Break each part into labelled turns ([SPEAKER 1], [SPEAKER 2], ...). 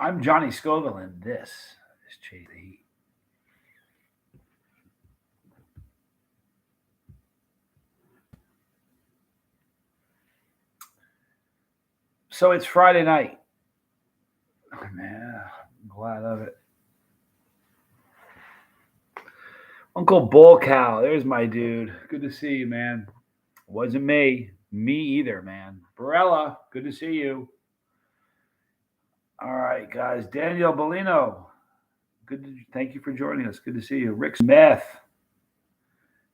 [SPEAKER 1] I'm Johnny Scoville, and this is Chase the Heat. So it's Friday night. Oh, man, I'm glad of it. Uncle Bull Cow, there's my dude. Good to see you, man. Wasn't me. Me either, man. Barella, good to see you. All right, guys. Daniel Bellino, thank you for joining us. Good to see you. Rick Smith.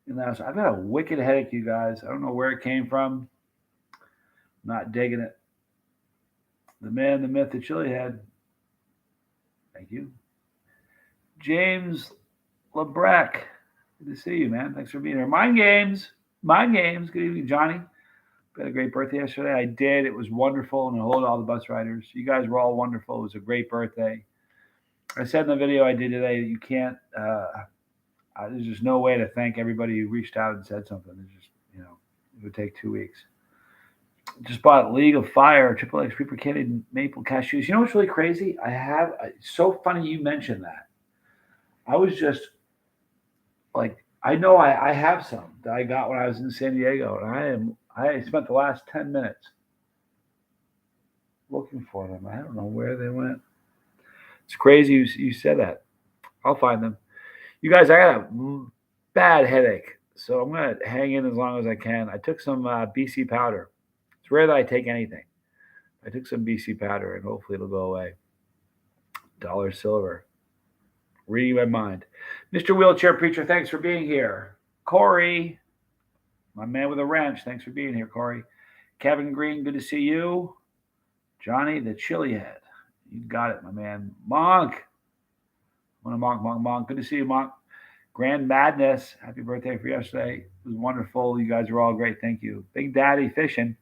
[SPEAKER 1] I've got a wicked headache, you guys. I don't know where it came from. Not digging it. The man, the myth, the chili head. Thank you. James Lebreck. Good to see you, man. Thanks for being here. Mind Games. Mind Games. Good evening, Johnny. Had a great birthday yesterday. I did. It was wonderful. And hello to all the bus riders. You guys were all wonderful. It was a great birthday. I said in the video I did today that you can't, there's just no way to thank everybody who reached out and said something. It's just, it would take 2 weeks. Just bought League of Fire, Triple X Reaper Candy Maple Cashews. You know what's really crazy? It's so funny you mentioned that. I was just like, I know I have some that I got when I was in San Diego, and I spent the last 10 minutes looking for them. I don't know where they went. It's crazy you said that. I'll find them. You guys, I got a bad headache, so I'm going to hang in as long as I can. I took some BC powder. It's rare that I take anything. I took some BC powder, and hopefully it'll go away. Dollar silver. Reading my mind. Mr. Wheelchair Preacher, thanks for being here. Corey, my man with a wrench, thanks for being here, Corey. Kevin Green, good to see you. Johnny, the chili head. You got it, my man. Monk. Monk. Good to see you, Monk. Grand Madness. Happy birthday for yesterday. It was wonderful. You guys are all great. Thank you. Big Daddy Fishing.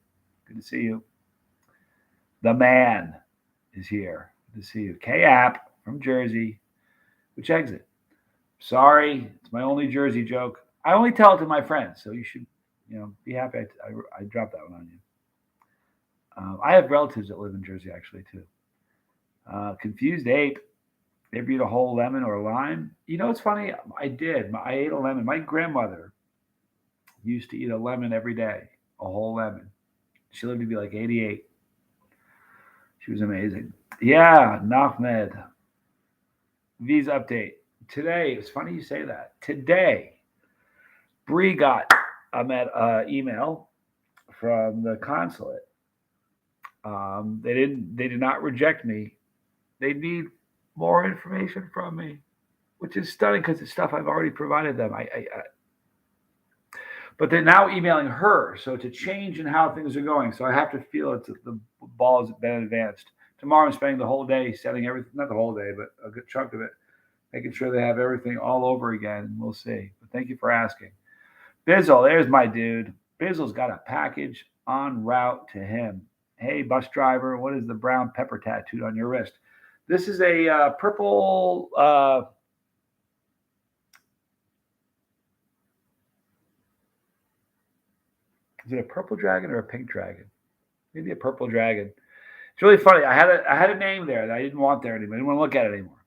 [SPEAKER 1] Good to see you. The man is here. Good to see you. K-App from Jersey. Which exit? Sorry, it's my only Jersey joke. I only tell it to my friends, so you should, be happy I dropped that one on you. I have relatives that live in Jersey, actually, too. Confused Ape. Maybe eat a whole lemon or a lime. You know, it's funny. I did. I ate a lemon. My grandmother used to eat a lemon every day, a whole lemon. She lived to be like 88. She was amazing. Yeah, Nahmed. Visa update. Today, it's funny you say that. Today, Bree got an email from the consulate. They did not reject me. They need more information from me, which is stunning because it's stuff I've already provided them. But they're now emailing her, so it's a change in how things are going. So I have to feel the ball has been advanced. Tomorrow I'm spending the whole day setting everything, not the whole day, but a good chunk of it, making sure they have everything all over again. We'll see. But thank you for asking. Bizzle, there's my dude. Bizzle's got a package en route to him. Hey, bus driver, what is the brown pepper tattooed on your wrist? This is a purple. Is it a purple dragon or a pink dragon? Maybe a purple dragon. It's really funny. I had a name there that I didn't want there anymore. I didn't want to look at it anymore.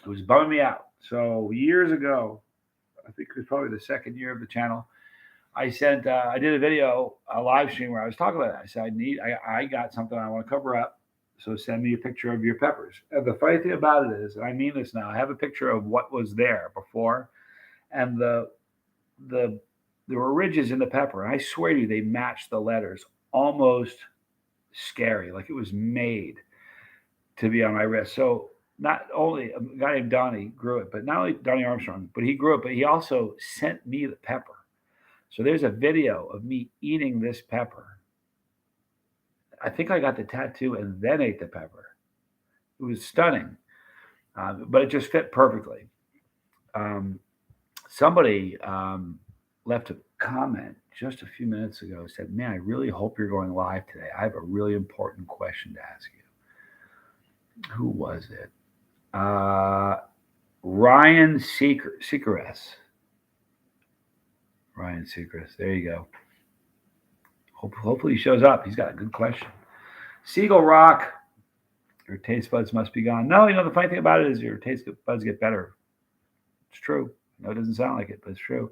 [SPEAKER 1] It was bumming me out. So years ago, I think it was probably the second year of the channel, I did a video, a live stream where I was talking about it. I said, I got something I want to cover up. So send me a picture of your peppers. And the funny thing about it is, and I mean this now, I have a picture of what was there before, and there were ridges in the pepper. And I swear to you, they matched the letters. Almost scary, like it was made to be on my wrist. So not only a guy named Donnie grew it, but not only Donnie Armstrong, but he grew it, but he also sent me the pepper. So there's a video of me eating this pepper. I think I got the tattoo and then ate the pepper. It was stunning, but it just fit perfectly. Somebody left a comment just a few minutes ago, said, man, I really hope you're going live today. I have a really important question to ask you. Who was it? Ryan Seacrest. Ryan Seacrest. There you go. Hopefully he shows up. He's got a good question. Seagull Rock. Your taste buds must be gone. No, the funny thing about it is your taste buds get better. It's true. No, it doesn't sound like it, but it's true.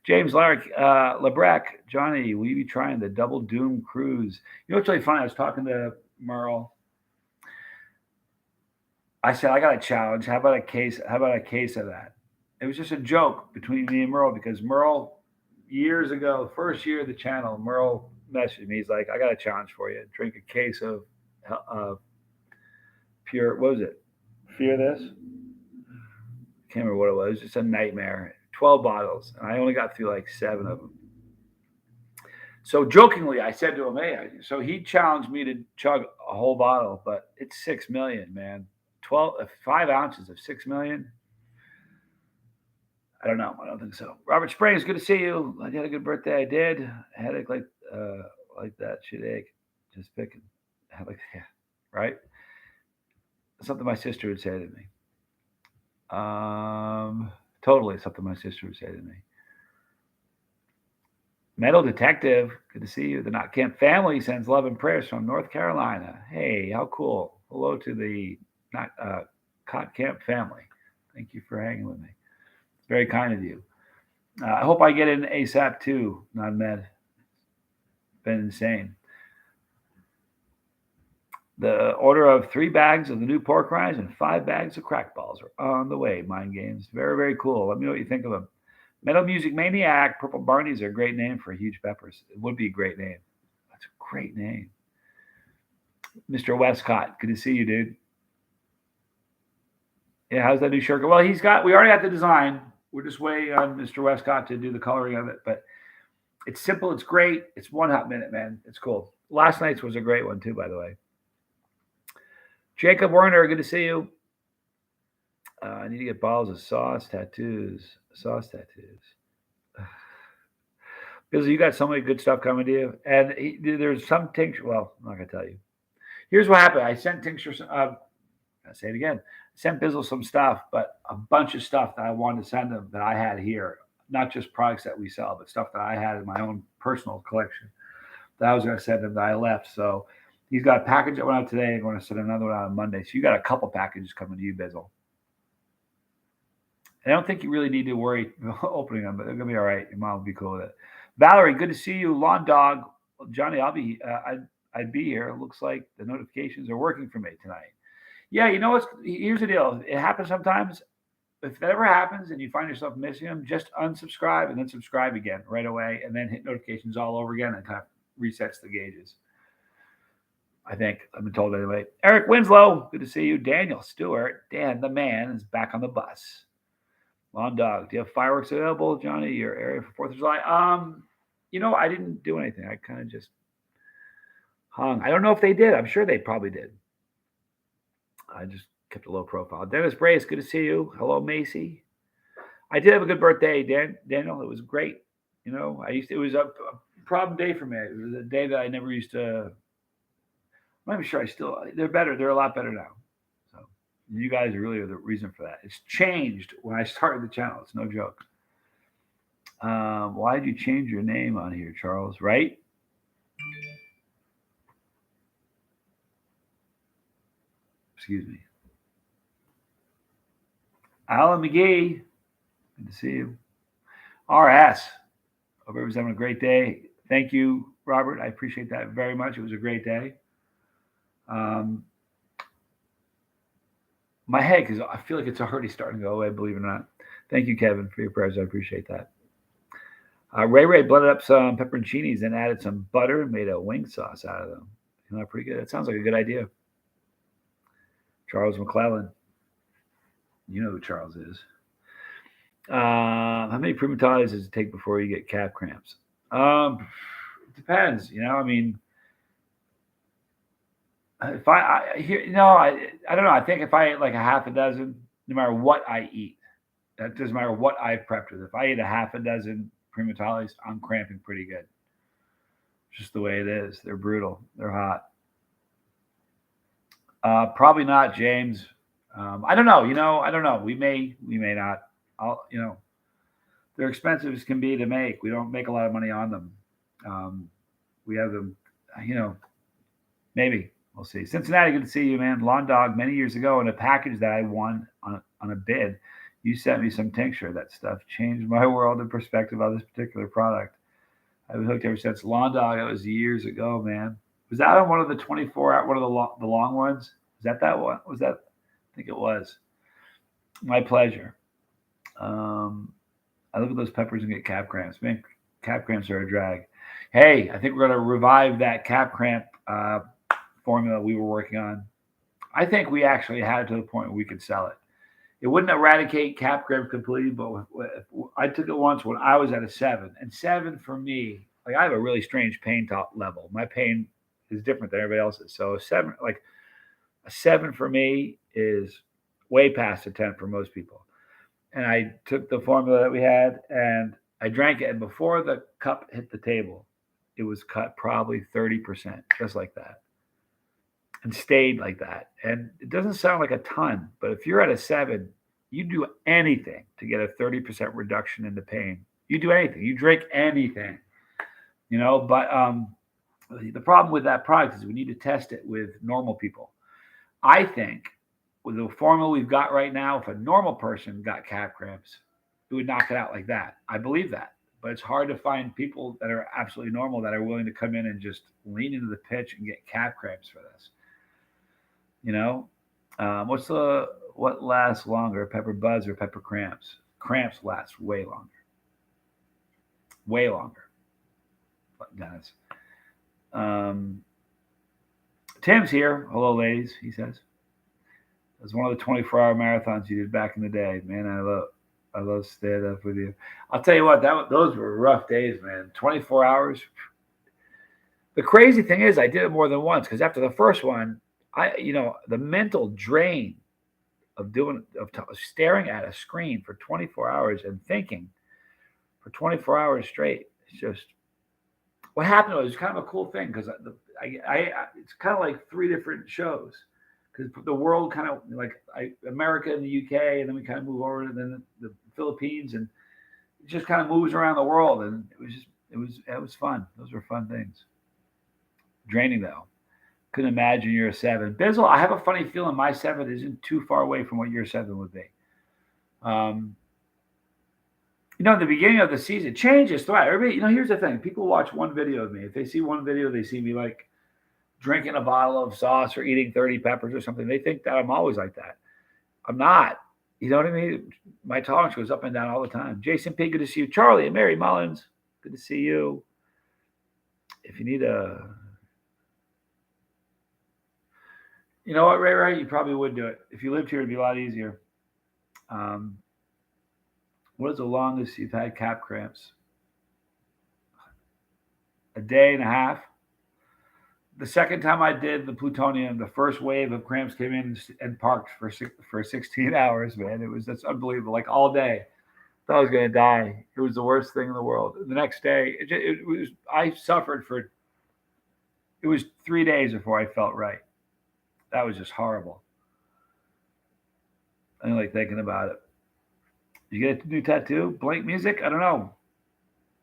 [SPEAKER 1] James Larrick, Lebrec, Johnny, will you be trying the Double Doom cruise? What's really funny? I was talking to Merle. I said, I got a challenge. How about a case? How about a case of that? It was just a joke between me and Merle because Merle, years ago, first year of the channel, Merle messaged me. He's like, I got a challenge for you. Drink a case of pure, what was it? Fear this? Can't remember what it was. It was just a nightmare. 12 bottles. And I only got through like 7 of them. So jokingly, I said to him, hey, so he challenged me to chug a whole bottle, but it's 6 million, man. 5 ounces of 6 million. I don't know. I don't think so. Robert Springs, good to see you. I had a good birthday. I did. Headache like that. Should ache. Just picking. Right? Something my sister would say to me. Totally something my sister would say to me. Metal Detective, good to see you. The Not Camp family sends love and prayers from North Carolina. Hey, how cool. Hello to the Not Camp family. Thank you for hanging with me. It's very kind of you. I hope I get in ASAP too, non-med. Been insane. The order of 3 bags of the new pork rinds and 5 bags of crack balls are on the way, Mind Games. Very, very cool. Let me know what you think of them. Metal Music Maniac, Purple Barneys are a great name for huge peppers. It would be a great name. That's a great name. Mr. Westcott, good to see you, dude. Yeah, how's that new shirt? Well, we already got the design. We're just waiting on Mr. Westcott to do the coloring of it. But it's simple. It's great. It's 1 hot minute, man. It's cool. Last night's was a great one, too, by the way. Jacob Werner, good to see you. I need to get bottles of sauce tattoos. Because you got so many good stuff coming to you. And there's some tincture. Well, I'm not going to tell you. Here's what happened. I sent tincture. I'll say it again. I sent Bizzle some stuff, but a bunch of stuff that I wanted to send him that I had here. Not just products that we sell, but stuff that I had in my own personal collection that I was going to send him that I left. So he's got a package that went out today. I'm going to send another one out on Monday. So you got a couple packages coming to you, Bizzle. I don't think you really need to worry opening them, but they're going to be all right. Your mom will be cool with it. Valerie, good to see you. Lawn Dog. Johnny, I'd be here. It looks like the notifications are working for me tonight. Yeah, here's the deal. It happens sometimes. If that ever happens and you find yourself missing them, just unsubscribe and then subscribe again right away and then hit notifications all over again and kind of resets the gauges. I think. I've been told anyway. Eric Winslow, good to see you. Daniel Stewart, Dan the man is back on the bus. Lawn Dog, do you have fireworks available, Johnny, your area for 4th of July? I didn't do anything. I kind of just hung. I don't know if they did. I'm sure they probably did. I just kept a low profile. Dennis Brace, good to see you. Hello, Macy. I did have a good birthday, Daniel. It was great. It was a problem day for me. It was a day that I never used to. I'm not even sure they're better. They're a lot better now. So you guys really are the reason for that. It's changed when I started the channel. It's no joke. Why did you change your name on here, Charles? Right? Excuse me. Alan McGee, good to see you. RS, hope everyone's having a great day. Thank you, Robert. I appreciate that very much. It was a great day. My head, because I feel like it's already starting to go away, believe it or not. Thank you, Kevin, for your prayers. I appreciate that. Ray blended up some pepperoncinis and added some butter and made a wing sauce out of them. Pretty good. That sounds like a good idea. Charles McClellan. You know who Charles is. How many primitives does it take before you get calf cramps? It depends. If I don't know. I think if I ate like a half a dozen, no matter what I eat, that doesn't matter what I've prepped with. If I eat a half a dozen primitives, I'm cramping pretty good. Just the way it is. They're brutal. They're hot. Probably not, James. I don't know. I don't know. We may not. They're expensive as can be to make. We don't make a lot of money on them. We have them, maybe. We'll see. Cincinnati, good to see you, man. Lawn Dog, many years ago in a package that I won on a bid, you sent me some tincture. That stuff changed my world and perspective on this particular product. I've been hooked ever since. Lawn Dog, that was years ago, man. Was that on one of the 24 hour, one of the long ones? Was that one? Was that? I think it was. My pleasure. I look at those peppers and get calf cramps. Man, calf cramps are a drag. Hey, I think we're going to revive that calf cramp formula we were working on. I think we actually had it to the point where we could sell it. It wouldn't eradicate calf cramp completely, but I took it once when I was at a 7. And 7 for me, like I have a really strange pain level. My pain is different than everybody else's. So a 7 for me is way past a 10 for most people. And I took the formula that we had and I drank it. And before the cup hit the table, it was cut probably 30%, just like that, and stayed like that. And it doesn't sound like a ton, but if you're at a 7, you do anything to get a 30% reduction in the pain. You do anything. You drink anything, But the problem with that product is we need to test it with normal people. I think with the formula we've got right now, if a normal person got calf cramps, it would knock it out like that. I believe that. But it's hard to find people that are absolutely normal that are willing to come in and just lean into the pitch and get calf cramps for this. What lasts longer, pepper buzz or pepper cramps? Cramps last way longer. Way longer. Dennis. Tim's here. Hello, ladies, he says. It was one of the 24-hour marathons you did back in the day. Man, I love staying up with you. I'll tell you what, those were rough days, man. 24 hours. The crazy thing is I did it more than once because after the first one, the mental drain of staring at a screen for 24 hours and thinking for 24 hours straight. It's just what happened was kind of a cool thing because it's kind of like 3 different shows because the world kind of America and the UK, and then we kind of move over to the Philippines, and it just kind of moves around the world, and it was fun. Those were fun things. Draining though. Couldn't imagine you're a 7. Bizzle, I have a funny feeling my 7 isn't too far away from what your 7 would be. In the beginning of the season, it changes throughout. Everybody, here's the thing. People watch one video of me. If they see one video, they see me like drinking a bottle of sauce or eating 30 peppers or something. They think that I'm always like that. I'm not. You know what I mean? My tolerance goes up and down all the time. Jason P., good to see you. Charlie and Mary Mullins, good to see you. If you need you know what, Ray? You probably would do it. If you lived here, it'd be a lot easier. What is the longest you've had calf cramps? A day and a half. The second time I did the plutonium, the first wave of cramps came in and parked for 16 hours, man. That's unbelievable. Like all day. I thought I was going to die. It was the worst thing in the world. The next day, I suffered it was 3 days before I felt right. That was just horrible. I don't like thinking about it. You get a new tattoo? Blank music? I don't know.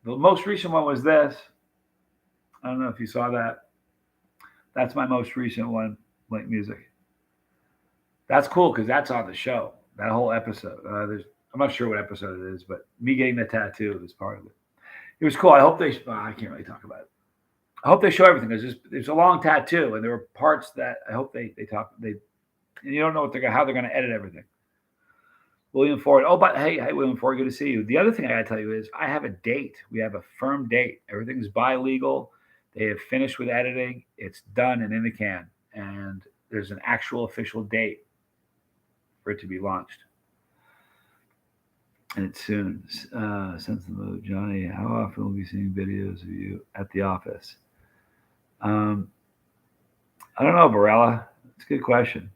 [SPEAKER 1] The most recent one was this. I don't know if you saw that. That's my most recent one, Blank music. That's cool because that's on the show. That whole episode. I'm not sure what episode it is, but me getting the tattoo is part of it. It was cool. I hope I can't really talk about it. I hope they show everything. There's a long tattoo, and there were parts that I hope they talk. And you don't know how they're going to edit everything. William Ford. Oh, but hey, William Ford, good to see you. The other thing I got to tell you is I have a date. We have a firm date. Everything's bi-legal. They have finished with editing. It's done and in the can. And there's an actual official date for it to be launched. And it's soon. Sense of mode. Johnny, how often will we be seeing videos of you at the office? I don't know, Barella. It's a good question.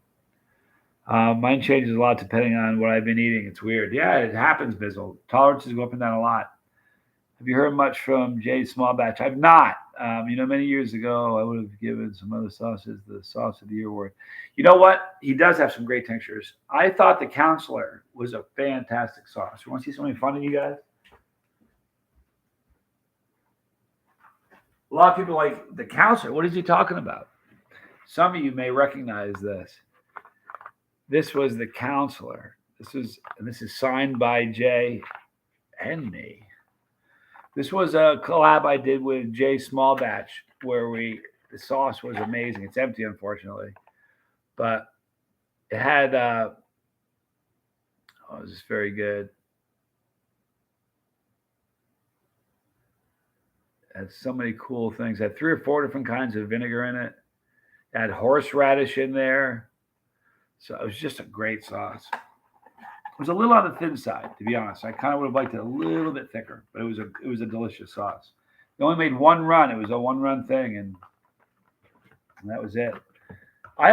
[SPEAKER 1] Mine changes a lot depending on what I've been eating. It's weird. Yeah, it happens, Bizzle. Tolerances go up and down a lot. Have you heard much from Jay Small Batch? I've not. Many years ago, I would have given some other sauces the Sauce of the Year award. You know what? He does have some great tinctures. I thought the Counselor was a fantastic sauce. You want to see something funny, you guys? A lot of people like the Counselor. What is he talking about? Some of you may recognize this. This was the counselor. This is signed by Jay and me. This was a collab I did with Jay Small Batch where the sauce was amazing. It's empty, unfortunately, but it had it was just very good. It had so many cool things. It had 3 or 4 different kinds of vinegar in it. It had horseradish in there. So it was just a great sauce. It was a little on the thin side, to be honest. I kind of would have liked it a little bit thicker, but it was a delicious sauce. They only made one run. It was a one-run thing, and that was it. I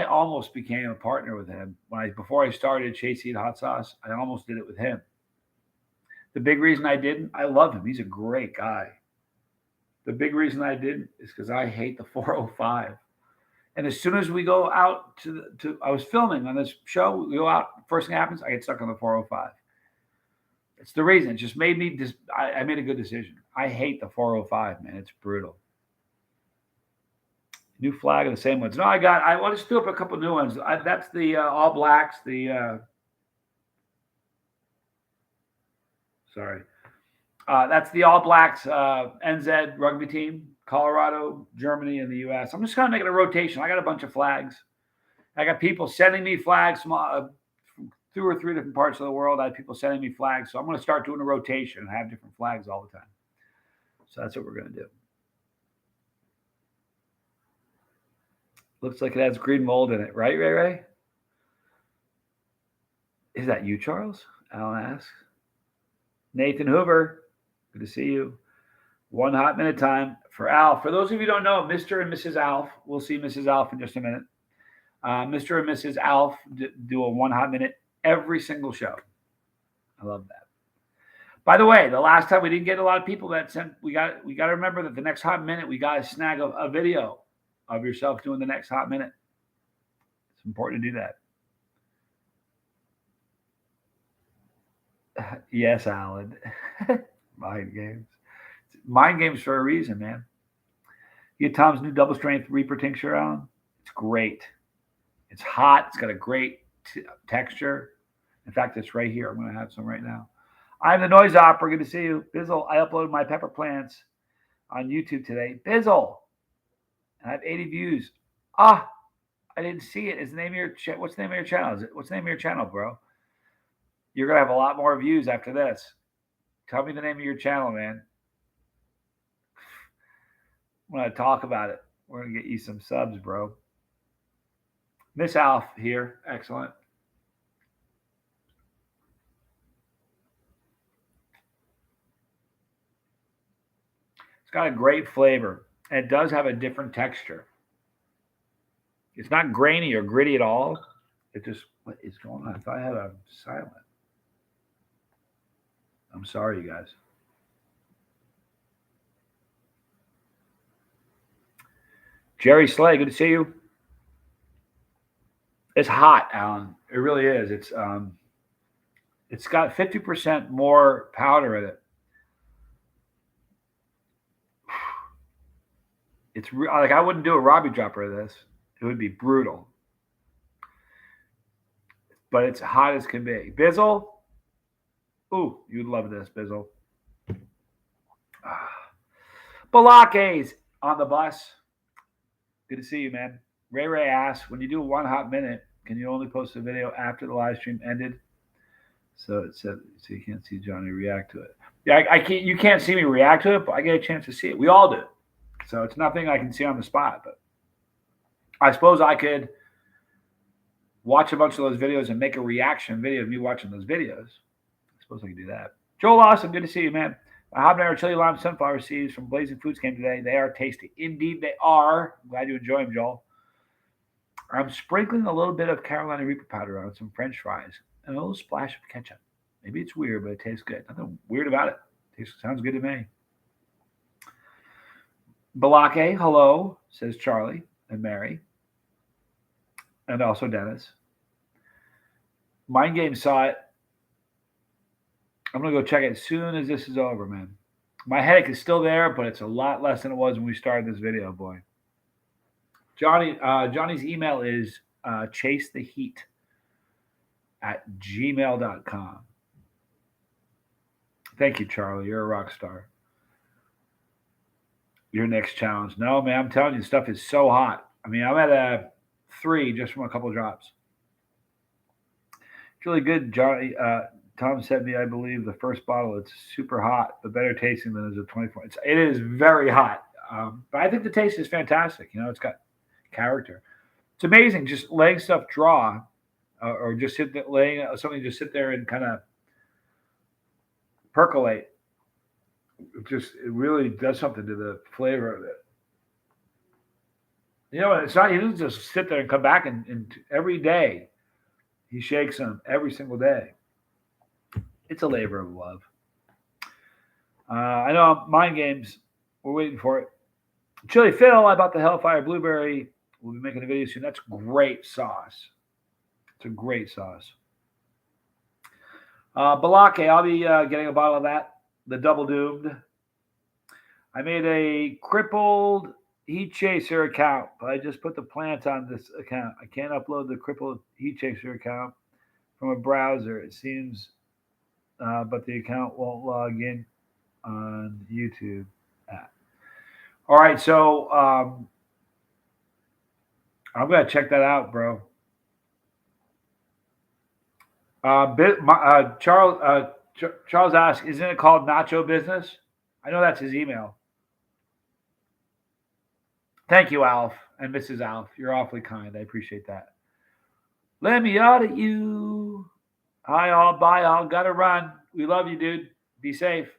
[SPEAKER 1] almost became a partner with him before I started Chasey Hot Sauce. I almost did it with him. The big reason I didn't, I love him. He's a great guy. The big reason I didn't is because I hate the 405. And as soon as we go out I was filming on this show, we go out, first thing happens, I get stuck on the 405. It's the reason. It just made me, I made a good decision. I hate the 405, man. It's brutal. New flag of the same ones. No, I want to do up a couple new ones. That's the All Blacks, that's the All Blacks NZ rugby team. Colorado, Germany, and the U.S. I'm just kind of making a rotation. I got a bunch of flags. I got people sending me flags from 2 or 3 different parts of the world. I had people sending me flags. So I'm going to start doing a rotation and have different flags all the time. So that's what we're going to do. Looks like it has green mold in it. Right, Ray? Is that you, Charles? Alan asks. Nathan Hoover, good to see you. 1 hot minute time for Alf. For those of you who don't know, Mr. and Mrs. Alf, we'll see Mrs. Alf in just a minute. Mr. and Mrs. Alf do a 1 hot minute every single show. I love that. By the way, the last time we didn't get a lot of people that sent. We got to remember that the next hot minute we got to snag a video of yourself doing the next hot minute. It's important to do that. Yes, Alan. Mind games. Mind games for a reason, man. You get Tom's new double strength Reaper tincture on. It's great. It's hot. It's got a great texture. In fact, it's right here. I'm going to have some right now. I'm the Noise Opera. Good to see you. Bizzle, I uploaded my pepper plants on YouTube today. Bizzle. And I have 80 views. I didn't see it. What's the name of your channel? What's the name of your channel, bro? You're going to have a lot more views after this. Tell me the name of your channel, man. I'm going to talk about it. We're going to get you some subs, bro. Miss Alf here. Excellent. It's got a great flavor. And it does have a different texture. It's not grainy or gritty at all. What is going on? I thought I had a silent. I'm sorry, you guys. Jerry Slay, good to see you. It's hot, Alan. It really is. It's got 50% more powder in it. It's like I wouldn't do a Robbie dropper of this. It would be brutal. But it's hot as can be. Bizzle. Ooh, you'd love this, Bizzle. Balakes on the bus. Good to see you, man. Ray asks, when you do 1 hot minute, can you only post a video after the live stream ended? So it said, so you can't see Johnny react to it. Yeah, you can't see me react to it, but I get a chance to see it. We all do. So it's nothing I can see on the spot, but I suppose I could watch a bunch of those videos and make a reaction video of me watching those videos. I suppose I could do that. Joel Awesome, good to see you, man. My habanero chili lime sunflower seeds from Blazing Foods came today. They are tasty. Indeed, they are. I'm glad you enjoy them, Joel. I'm sprinkling a little bit of Carolina Reaper powder on some French fries and a little splash of ketchup. Maybe it's weird, but it tastes good. Nothing weird about it. Sounds good to me. Balake, hello, says Charlie and Mary. And also Dennis. Mind Game saw it. I'm going to go check it as soon as this is over, man. My headache is still there, but it's a lot less than it was when we started this video, boy. Johnny's email is chasetheheat@gmail.com. Thank you, Charlie. You're a rock star. Your next challenge. No, man, I'm telling you, stuff is so hot. I mean, I'm at a 3 just from a couple of drops. It's really good, Johnny. Tom sent me, I believe, the first bottle. It's super hot, but better tasting than is a 24. It is very hot, but I think the taste is fantastic. You know, it's got character. It's amazing just letting stuff draw, or just letting something just sit there and kind of percolate. It really does something to the flavor of it. You know, it's not. He doesn't just sit there and come back and every day he shakes them every single day. It's a labor of love. I know Mind Games. We're waiting for it. Chili Phil, I bought the Hellfire Blueberry. We'll be making a video soon. That's great sauce. It's a great sauce. Balake, I'll be getting a bottle of that. The Double Doomed. I made a crippled heat chaser account, but I just put the plant on this account. I can't upload the crippled heat chaser account from a browser. It seems, but the account won't log in on YouTube. All right, so I'm gonna check that out, bro. Charles asks, isn't it called Nacho Business? I know that's his email. Thank you, Alf and Mrs. Alf. You're awfully kind. I appreciate that. Let me audit you. Hi, all. Bye, all. Gotta run. We love you, dude. Be safe.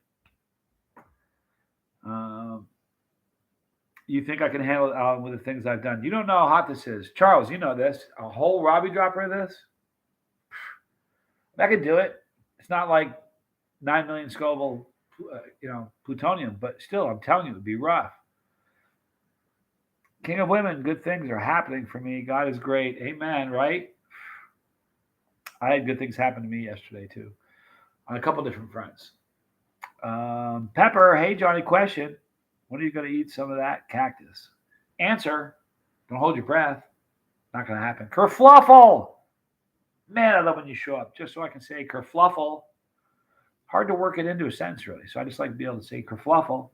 [SPEAKER 1] You think I can handle it with the things I've done? You don't know how hot this is. Charles, you know this. A whole Robbie dropper of this? I could do it. It's not like 9 million Scoville, plutonium, but still, I'm telling you, it would be rough. King of Women, good things are happening for me. God is great. Amen, right? I had good things happen to me yesterday, too, on a couple different fronts. Pepper, hey, Johnny, question. When are you going to eat some of that cactus? Answer, don't hold your breath. Not going to happen. Kerfluffle! Man, I love when you show up, just so I can say kerfluffle. Hard to work it into a sentence, really, so I just like to be able to say kerfluffle.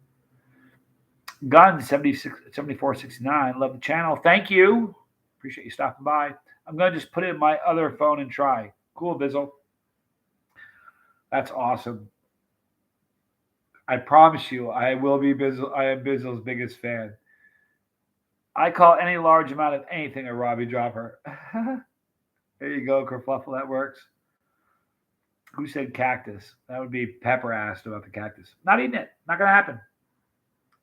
[SPEAKER 1] Gun 7469. Love the channel. Thank you. Appreciate you stopping by. I'm going to just put it in my other phone and try. Cool, Bizzle. That's awesome. I promise you, I will be Bizzle. I am Bizzle's biggest fan. I call any large amount of anything a Robbie dropper. There you go, kerfluffle. That works. Who said cactus? That would be Pepper asked about the cactus. Not eating it. Not going to happen.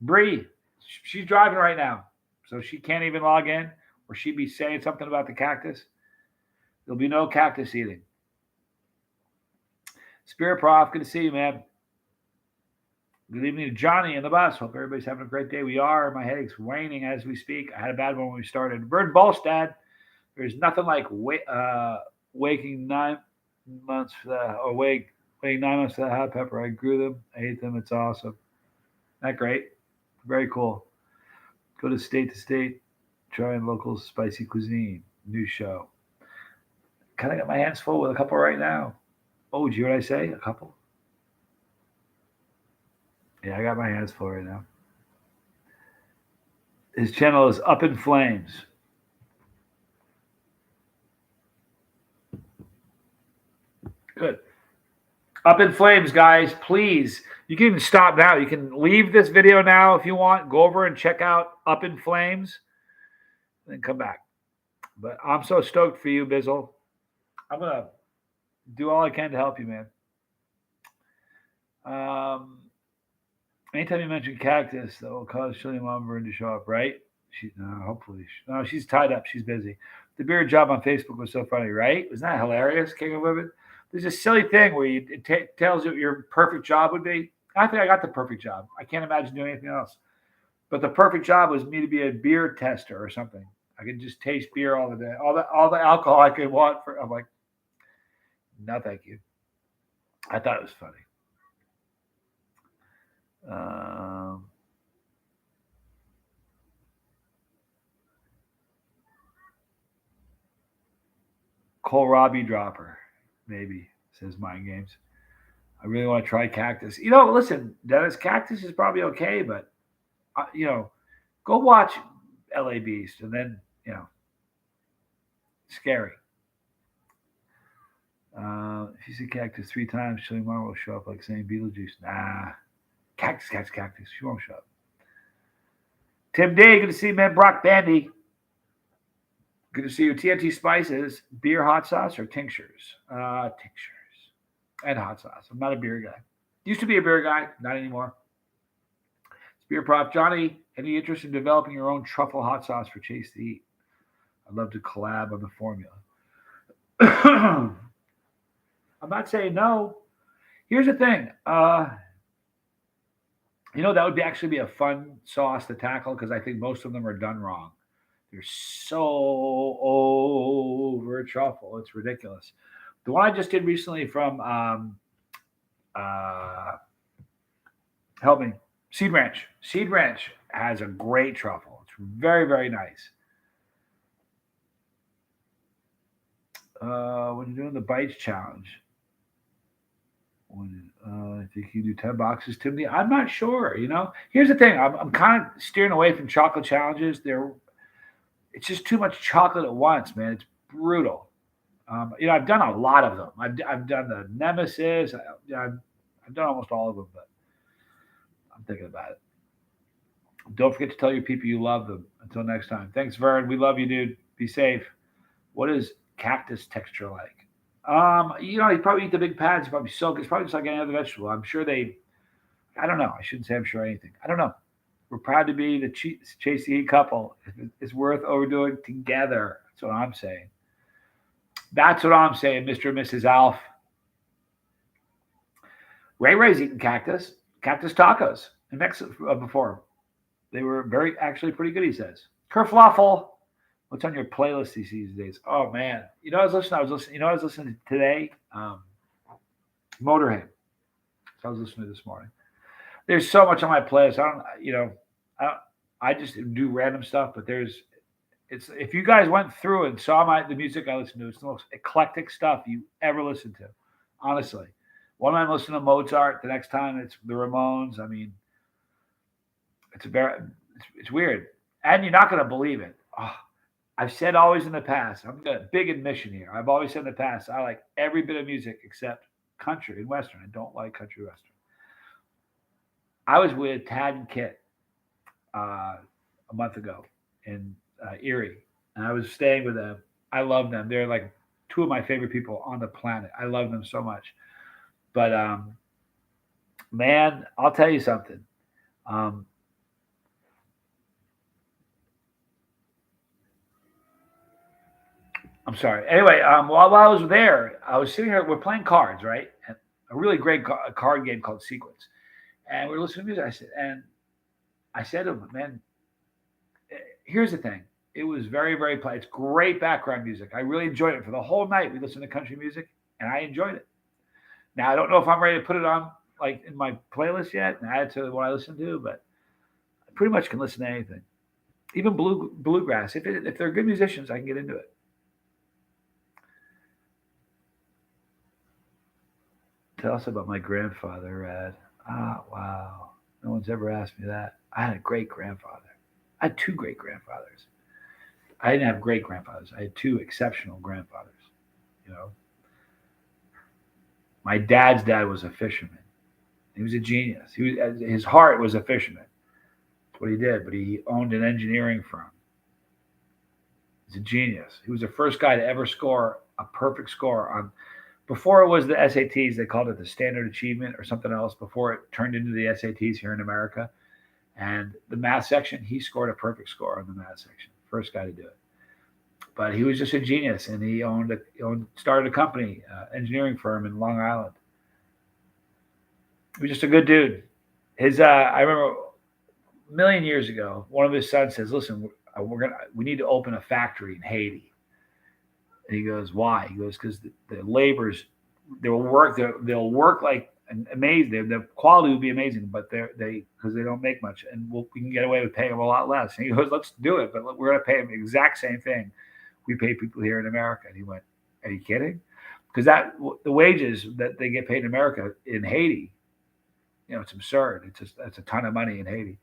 [SPEAKER 1] Bree, she's driving right now, so she can't even log in, or she'd be saying something about the cactus. There'll be no cactus eating. Spirit Prof, good to see you, man. Good evening to Johnny in the bus. Hope everybody's having a great day. We are. My headache's waning as we speak. I had a bad one when we started. Bird Bolstad, there's nothing like waking 9 months for that, waiting 9 months for that hot pepper. I grew them. I ate them. It's awesome. Isn't that great? Very cool. Go to state, trying local spicy cuisine. New show. Kind of got my hands full with a couple right now. Oh, did you hear what I say? A couple? Yeah, I got my hands full right now. His channel is Up in Flames. Good. Up in Flames, guys. Please. You can even stop now. You can leave this video now if you want. Go over and check out Up in Flames. And then come back. But I'm so stoked for you, Bizzle. I'm going to do all I can to help you, man. Anytime you mention cactus, that will cause Shilly Momburn to show up, right? Hopefully. No, she's tied up. She's busy. The beard job on Facebook was so funny, right? Wasn't that hilarious, King of Women? There's a silly thing where it tells you what your perfect job would be. I think I got the perfect job. I can't imagine doing anything else. But the perfect job was me to be a beer tester or something. I could just taste beer all the day. All the alcohol I could want. I'm like, no, thank you. I thought it was funny. Kohlrabi dropper, maybe, says Mind Games. I really want to try Cactus. You know, listen, Dennis, Cactus is probably okay, but, you know, go watch LA Beast and then, you know, scary. If you see Cactus 3 times, Chili Mar will show up like saying Beetlejuice. Nah. Cactus, Cactus, Cactus. She won't show up. Tim Day, good to see you, man. Brock Bandy. Good to see you. TNT Spices, beer, hot sauce, or tinctures? Tinctures. And hot sauce. I'm not a beer guy. Used to be a beer guy, not anymore. Beer Prop. Johnny, any interest in developing your own truffle hot sauce for Chase to eat? I'd love to collab on the formula. I'm not saying no. Here's the thing. You know, that would actually be a fun sauce to tackle because I think most of them are done wrong. They're so over truffle. It's ridiculous. The one I just did recently from, help me, Seed Ranch. Seed Ranch has a great truffle. It's very, very nice. When you're doing the bites challenge, I think you do 10 boxes, Timothy. I'm not sure. You know, here's the thing. I'm kind of steering away from chocolate challenges. It's just too much chocolate at once, man. It's brutal. You know, I've done a lot of them. I've done the Nemesis. I've done almost all of them, but I'm thinking about it. Don't forget to tell your people you love them. Until next time. Thanks, Vern. We love you, dude. Be safe. What is cactus texture like? You know, you probably eat the big pads. You probably soak. It's probably just like any other vegetable. I'm sure they. I don't know. I shouldn't say I'm sure anything. I don't know. We're proud to be the Chase the Heat couple. It's worth overdoing together. That's what I'm saying. That's what I'm saying, Mr. and Mrs. Alf. Ray's eating cactus tacos in Mexico before. They were actually pretty good, he says. Kerfluffle. What's on your playlist these days? Oh man, you know I was listening. You know I was listening to today. Motorhead. So I was listening to this morning. There's so much on my playlist. I just do random stuff, but it's if you guys went through and saw the music I listen to, it's the most eclectic stuff you ever listened to. Honestly, one time I'm listening to Mozart, the next time it's the Ramones. I mean, it's weird, and you're not gonna believe it. Oh, I've said always in the past. I'm a big admission here. I've always said in the past I like every bit of music except country and western. I don't like country western. I was with Tad and Kit a month ago in Erie, and I was staying with them. I love them. They're like two of my favorite people on the planet. I love them so much. But man, I'll tell you something. I'm sorry. Anyway, while I was there, I was sitting here. We're playing cards, right? And a really great card game called Sequence. And we were listening to music. I said to him, man, here's the thing. It was very, very play. It's great background music. I really enjoyed it for the whole night. We listened to country music, and I enjoyed it. Now I don't know if I'm ready to put it on like in my playlist yet and add it to what I listen to, but I pretty much can listen to anything, even bluegrass. If they're good musicians, I can get into it. Tell us about my grandfather, Rad. Ah, wow. No one's ever asked me that. I had a great grandfather. I had two great grandfathers. I didn't have great grandfathers. I had two exceptional grandfathers. You know, my dad's dad was a fisherman. He was a genius. His heart was a fisherman. That's what he did. But he owned an engineering firm. He's a genius. He was the first guy to ever score a perfect score on. Before it was the SATs, they called it the Standard Achievement or something else. Before it turned into the SATs here in America, and the math section, he scored a perfect score on the math section. First guy to do it. But he was just a genius, and he started a company, engineering firm in Long Island. He was just a good dude. I remember a million years ago, one of his sons says, "Listen, we need to open a factory in Haiti." And he goes, "Why?" He goes, "Because the laborers, they'll work like amazing. The quality will be amazing, but because they don't make much, and we can get away with paying them a lot less." And he goes, "Let's do it, but we're going to pay them the exact same thing we pay people here in America." And he went, Are you kidding? Because the wages that they get paid in America in Haiti, it's absurd. It's a ton of money in Haiti.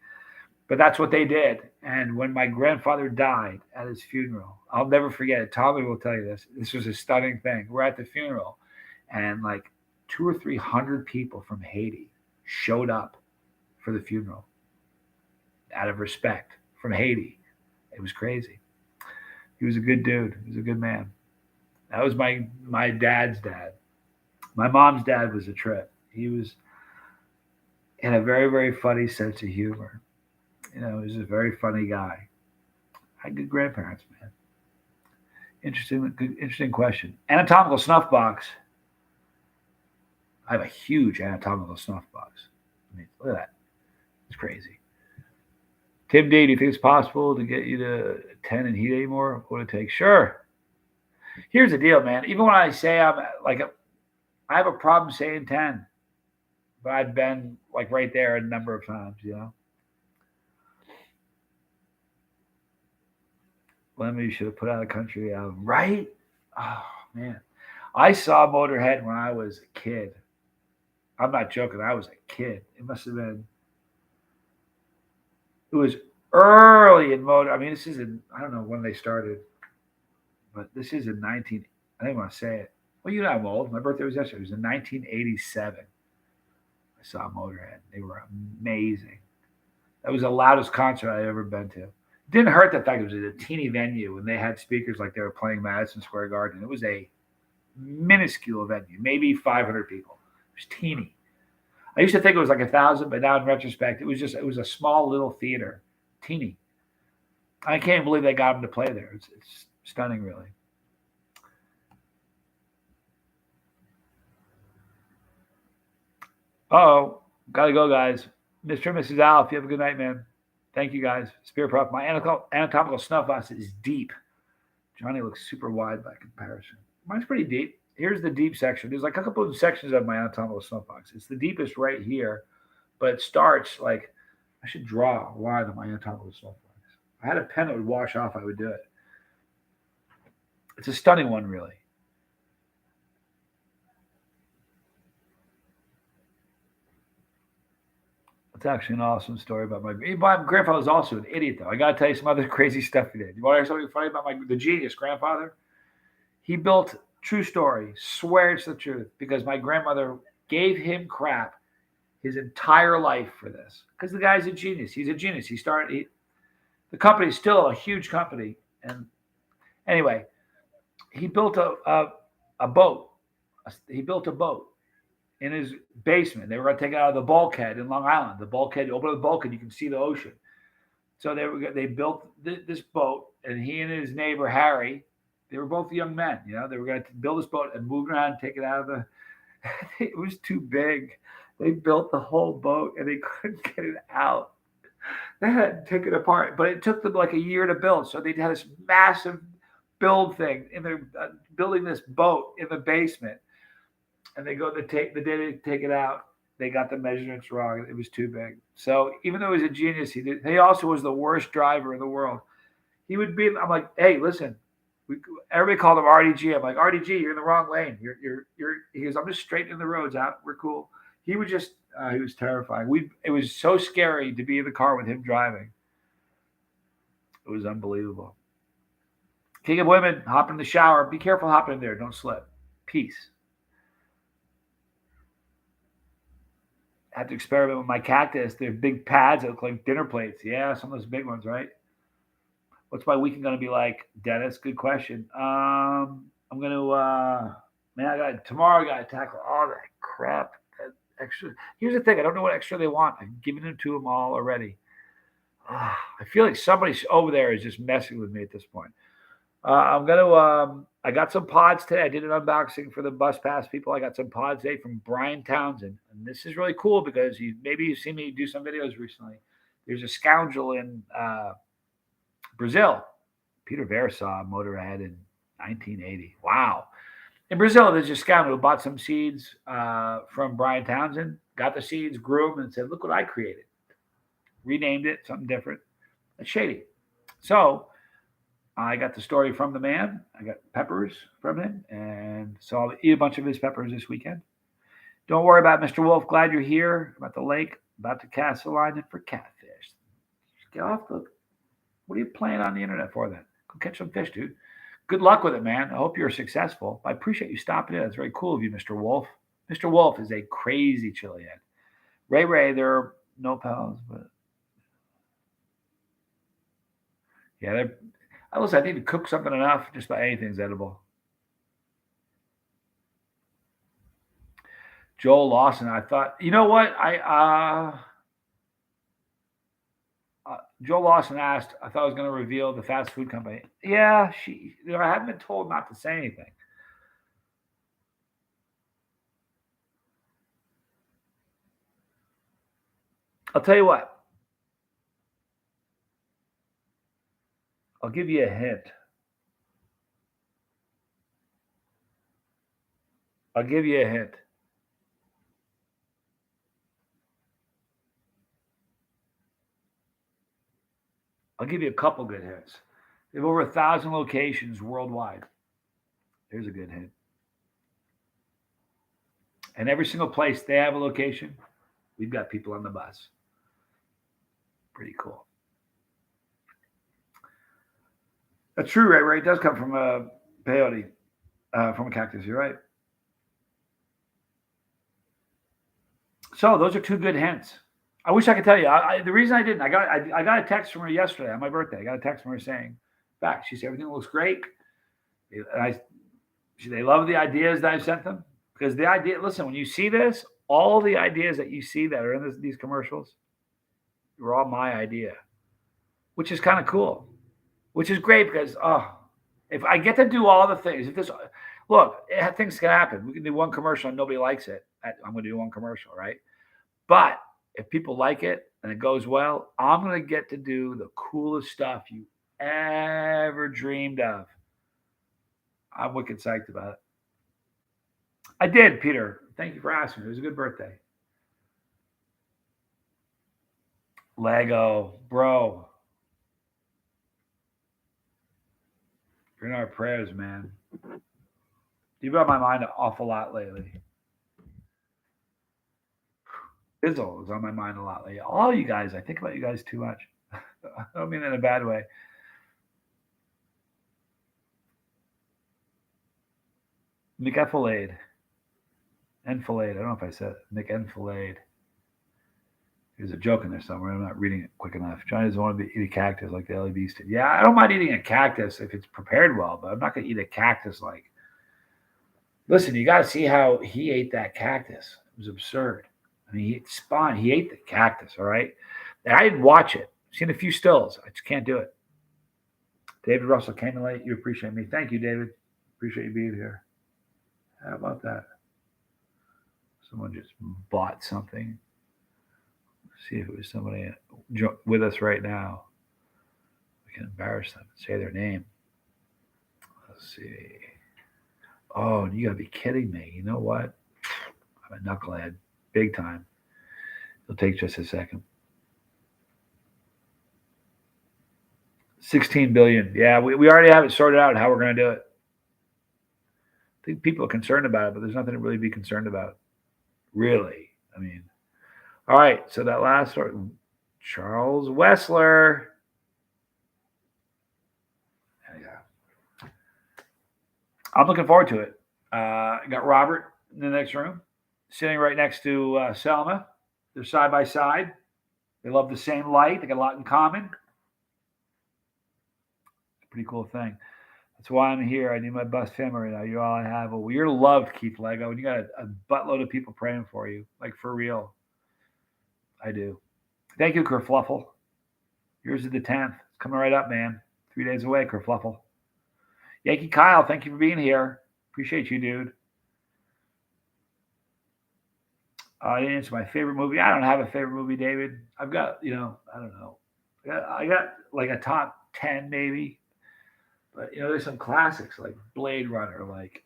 [SPEAKER 1] But that's what they did. And when my grandfather died at his funeral, I'll never forget it. Tommy will tell you this. This was a stunning thing. We're at the funeral, and like 200 or 300 people from Haiti showed up for the funeral out of respect from Haiti. It was crazy. He was a good dude. He was a good man. That was my dad's dad. My mom's dad was a trip. He was had a very, very funny sense of humor. He was a very funny guy. I had good grandparents, man. Interesting question. Anatomical snuff box. I have a huge anatomical snuff box. I mean, look at that. It's crazy. Tim D, do you think it's possible to get you to 10 and heat anymore? What would it take? Sure. Here's the deal, man. Even when I say I have a problem saying 10, but I've been like right there a number of times. Lemmy should have put out a country album, right? Oh man, I saw Motorhead when I was a kid. I'm not joking. I was a kid. It must have been. It was early in Motor. I mean, this is I don't know when they started, but this is in 19. I didn't want to say it. Well, I'm old. My birthday was yesterday. It was in 1987. I saw Motorhead. They were amazing. That was the loudest concert I'd ever been to. It didn't hurt the fact it was at a teeny venue and they had speakers like they were playing Madison Square Garden. It was a minuscule venue, maybe 500 people. It was teeny. I used to think it was like 1,000, but now in retrospect, it was a small little theater, teeny. I can't believe they got him to play there. It's stunning, really. Uh-oh, gotta go, guys. Mr. and Mrs. Alf, you have a good night, man. Thank you, guys. Spirit Prof. My anatomical snuff box is deep. Johnny looks super wide by comparison. Mine's pretty deep. Here's the deep section. There's like a couple of sections of my anatomical snuff box. It's the deepest right here, but it starts like I should draw a line on my anatomical snuff box. If I had a pen that would wash off, I would do it. It's a stunning one, really. It's actually an awesome story about my grandfather was also an idiot, though. I got to tell you some other crazy stuff he did. You want to hear something funny about the genius grandfather? He built, true story, swear it's the truth, because my grandmother gave him crap his entire life for this. Because the guy's a genius. He's a genius. The company's still a huge company. And anyway, he built a boat. He built a boat in his basement. They were going to take it out of the bulkhead in Long Island. The bulkhead, you open the bulkhead, you can see the ocean. So they built this boat, and he and his neighbor Harry, they were both young men. They were going to build this boat and move around and take it out of the. It was too big. They built the whole boat and they couldn't get it out. They had to take it apart, but it took them like a year to build. So they had this massive build thing, and they're building this boat in the basement. And they go to the day they take it out, they got the measurements wrong. It was too big. So even though he was a genius, he also was the worst driver in the world. I'm like, hey, listen, everybody called him RDG. I'm like, RDG, you're in the wrong lane. He goes, I'm just straightening the roads out. We're cool. He was terrifying. It was so scary to be in the car with him driving. It was unbelievable. King of women, hop in the shower. Be careful hopping in there. Don't slip. Peace. I have to experiment with my cactus. They're big pads that look like dinner plates. Yeah, some of those big ones, right? What's my weekend going to be like, Dennis? Good question. I'm going to, tomorrow I got to tackle all that crap. That extra. Here's the thing. I don't know what extra they want. I've given it to them all already. I feel like somebody over there is just messing with me at this point. I got some pods today. I did an unboxing for the bus pass people. I got some pods today from Brian Townsend. And this is really cool because maybe you've seen me do some videos recently. There's a scoundrel in Brazil. Peter Vera saw Motorhead in 1980. Wow. In Brazil, there's a scoundrel who bought some seeds from Brian Townsend, got the seeds, grew them, and said, look what I created. Renamed it, something different. It's shady. So I got the story from the man. I got peppers from him, and so I'll eat a bunch of his peppers this weekend. Don't worry about Mr. Wolf. Glad you're here. I'm at the lake, about to cast a line in for catfish. Get off the. What are you playing on the internet for then? Go catch some fish, dude. Good luck with it, man. I hope you're successful. I appreciate you stopping in. That's very cool of you, Mr. Wolf. Mr. Wolf is a crazy chilihead. Ray, there are no pals, but yeah, listen, I need to cook something enough. Just about anything's edible. Joel Lawson, I thought, you know what? Joel Lawson asked, I thought I was going to reveal the fast food company. Yeah, I haven't been told not to say anything. I'll tell you what. I'll give you a hint. I'll give you a hint. I'll give you a couple good hints. They have over 1,000 locations worldwide. Here's a good hint. And every single place they have a location, we've got people on the bus. Pretty cool. That's true, right? Right? It does come from a peyote, from a cactus. You're right. So those are two good hints. I wish I could tell you. The reason I didn't, I got a text from her yesterday on my birthday. I got a text from her saying, "Back." She said everything looks great. And they love the ideas that I sent them because the idea. Listen, when you see this, all the ideas that you see that are in these commercials, were all my idea, which is kind of cool, which is great because if I get to do all the things, if this look, things can happen. We can do one commercial and nobody likes it. I'm going to do one commercial, right? But if people like it and it goes well, I'm going to get to do the coolest stuff you ever dreamed of. I'm wicked psyched about it. I did, Peter. Thank you for asking. It was a good birthday. Lego, bro. You're in our prayers, man. You've been on my mind an awful lot lately. Fizzle is on my mind a lot lately. All you guys, I think about you guys too much. I don't mean in a bad way. McEnfilade. Enfilade. I don't know if I said McEnfilade. There's a joke in there somewhere. I'm not reading it quick enough. Johnny doesn't want to eat a cactus like the LA Beast did. Yeah, I don't mind eating a cactus if it's prepared well, but I'm not going to eat a cactus like. Listen, you got to see how he ate that cactus. It was absurd. I mean, he ate the cactus, all right? And I didn't watch it. I've seen a few stills. I just can't do it. David Russell came in late. You appreciate me. Thank you, David. Appreciate you being here. How about that? Someone just bought something. Let's see if it was somebody with us right now. We can embarrass them and say their name. Let's see. Oh, you gotta be kidding me. You know what? I'm a knucklehead. Big time. It'll take just a second. 16 billion. Yeah, we already have it sorted out how we're going to do it. I think people are concerned about it, but there's nothing to really be concerned about. Really. I mean, all right. So that last story, Charles Wessler. Yeah. I'm looking forward to it. I got Robert in the next room, sitting right next to Selma. They're side by side. They love the same light. They got a lot in common. It's a pretty cool thing. That's why I'm here. I need my best family right now. You're all I have. Well, you're loved, Keith Lego, and you got a buttload of people praying for you, like for real. I do. Thank you, Kerfluffle. Yours is the 10th. It's coming right up, man. 3 days away, Kerfluffle. Yankee Kyle, thank you for being here. Appreciate you, dude. I didn't answer my favorite movie. I don't have a favorite movie, David. I've got, I don't know. I got like a top 10 maybe. But, there's some classics like Blade Runner, like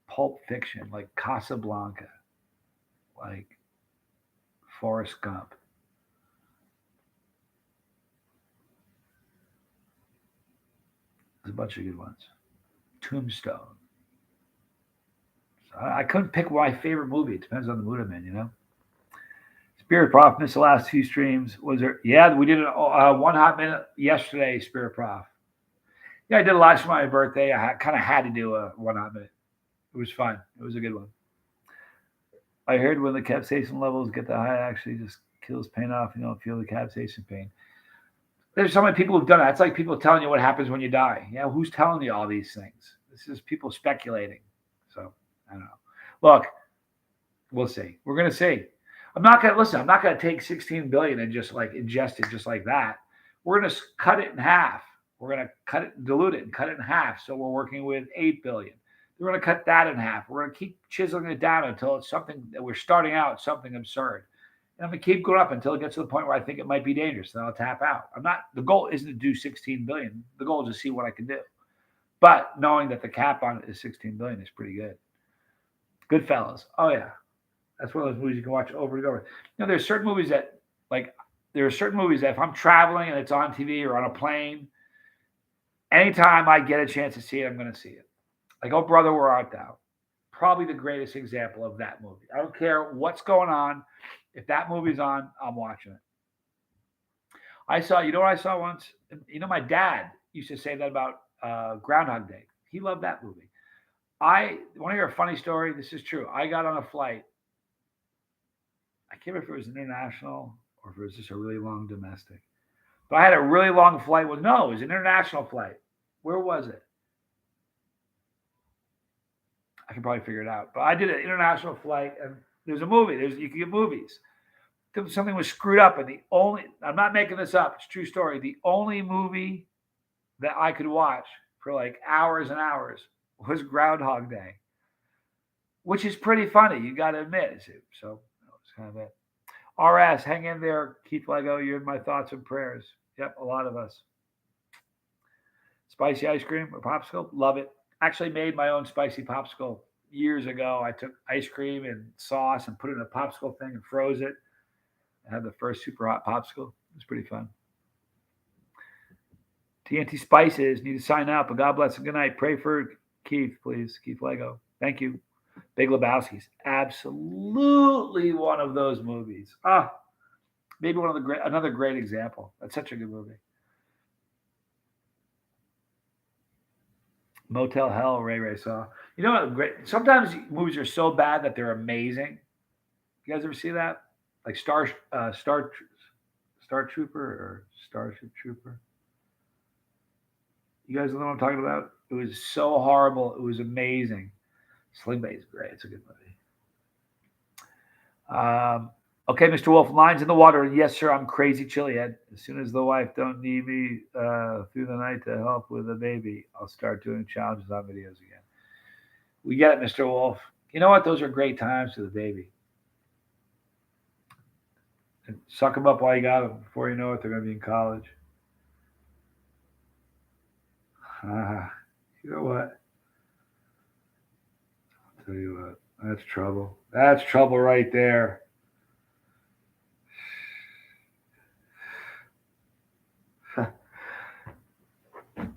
[SPEAKER 1] Pulp Fiction, like Casablanca, like Forrest Gump. There's a bunch of good ones. Tombstone. So I couldn't pick my favorite movie. It depends on the mood I'm in, you know. Spirit Prof missed the last few streams. Was there? Yeah, we did one hot minute yesterday. Spirit Prof. Yeah, I did a lot for my birthday. I kind of had to do a 1 hot minute. It was fun. It was a good one. I heard when the capsaicin levels get the high, it actually just kills pain off. You don't feel the capsaicin pain. There's so many people who've done that. It's like people telling you what happens when you die. Yeah, who's telling you all these things? This is people speculating. So I don't know. Look, we'll see. We're gonna see. I'm not gonna take 16 billion and just like ingest it just like that. We're gonna cut it in half. We're gonna cut it, dilute it, and cut it in half. So we're working with 8 billion. We're gonna cut that in half. We're gonna keep chiseling it down until it's something that we're starting out something absurd. And I'm gonna keep going up until it gets to the point where I think it might be dangerous. Then I'll tap out. The goal isn't to do 16 billion. The goal is to see what I can do. But knowing that the cap on it is 16 billion is pretty good. Goodfellas. Oh yeah. That's one of those movies you can watch over and over. You know, there's certain movies that if I'm traveling and it's on TV or on a plane, anytime I get a chance to see it, I'm gonna see it. Like, Oh Brother, Where Art Thou? Probably the greatest example of that movie. I don't care what's going on. If that movie's on, I'm watching it. You know what I saw once? You know, my dad used to say that about Groundhog Day. He loved that movie. Want to hear a funny story? This is true. I got on a flight. I can't remember if it was international or if it was just a really long domestic. But I had a really long flight. It was an international flight. Where was it? I can probably figure it out. But I did an international flight, and there's a movie. You can get movies. Something was screwed up, and I'm not making this up. It's a true story. The only movie that I could watch for like hours and hours was Groundhog Day, which is pretty funny. You got to admit. So that's kind of it. RS, hang in there. Keith Lego, you're in my thoughts and prayers. Yep, a lot of us. Spicy ice cream or popsicle? Love it. Actually made my own spicy popsicle years ago. I took ice cream and sauce and put it in a popsicle thing and froze it. I had the first super hot popsicle. It was pretty fun. TNT Spices, need to sign up. But God bless and good night. Pray for Keith, please. Keith Lego. Thank you. Big Lebowski's absolutely one of those movies. Maybe another great example. That's such a good movie. Motel Hell, Ray saw. You know what? Great. Sometimes movies are so bad that they're amazing. You guys ever see that? Like Star Trooper or Starship Trooper? You guys know what I'm talking about? It was so horrible. It was amazing. Sling Bay is great. It's a good movie. Okay, Mr. Wolf, lines in the water. Yes, sir, I'm crazy chillyhead. As soon as the wife don't need me through the night to help with the baby, I'll start doing challenges on videos again. We get it, Mr. Wolf. You know what? Those are great times for the baby. And suck them up while you got them. Before you know it, they're going to be in college. You know what? I'll tell you what. That's trouble. That's trouble right there.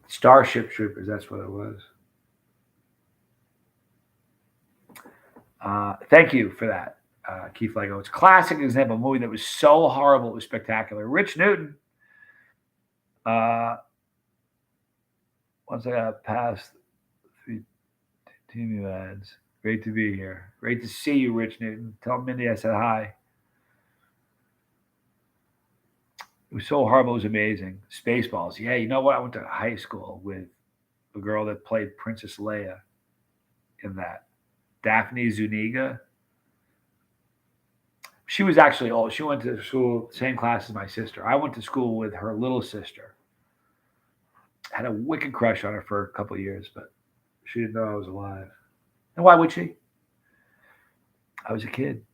[SPEAKER 1] Starship Troopers, that's what it was. Thank you for that, Keith Lego. It's a classic example of a movie that was so horrible it was spectacular. Rich Newton. Once I got past 3 TV ads. Great to be here. Great to see you, Rich Newton. Tell Mindy I said hi. It was so horrible. It was amazing. Spaceballs. Yeah, you know what? I went to high school with the girl that played Princess Leia in that. Daphne Zuniga. She was actually old. She went to school, same class as my sister. I went to school with her little sister. Had a wicked crush on her for a couple of years, but she didn't know I was alive. And why would she? I was a kid.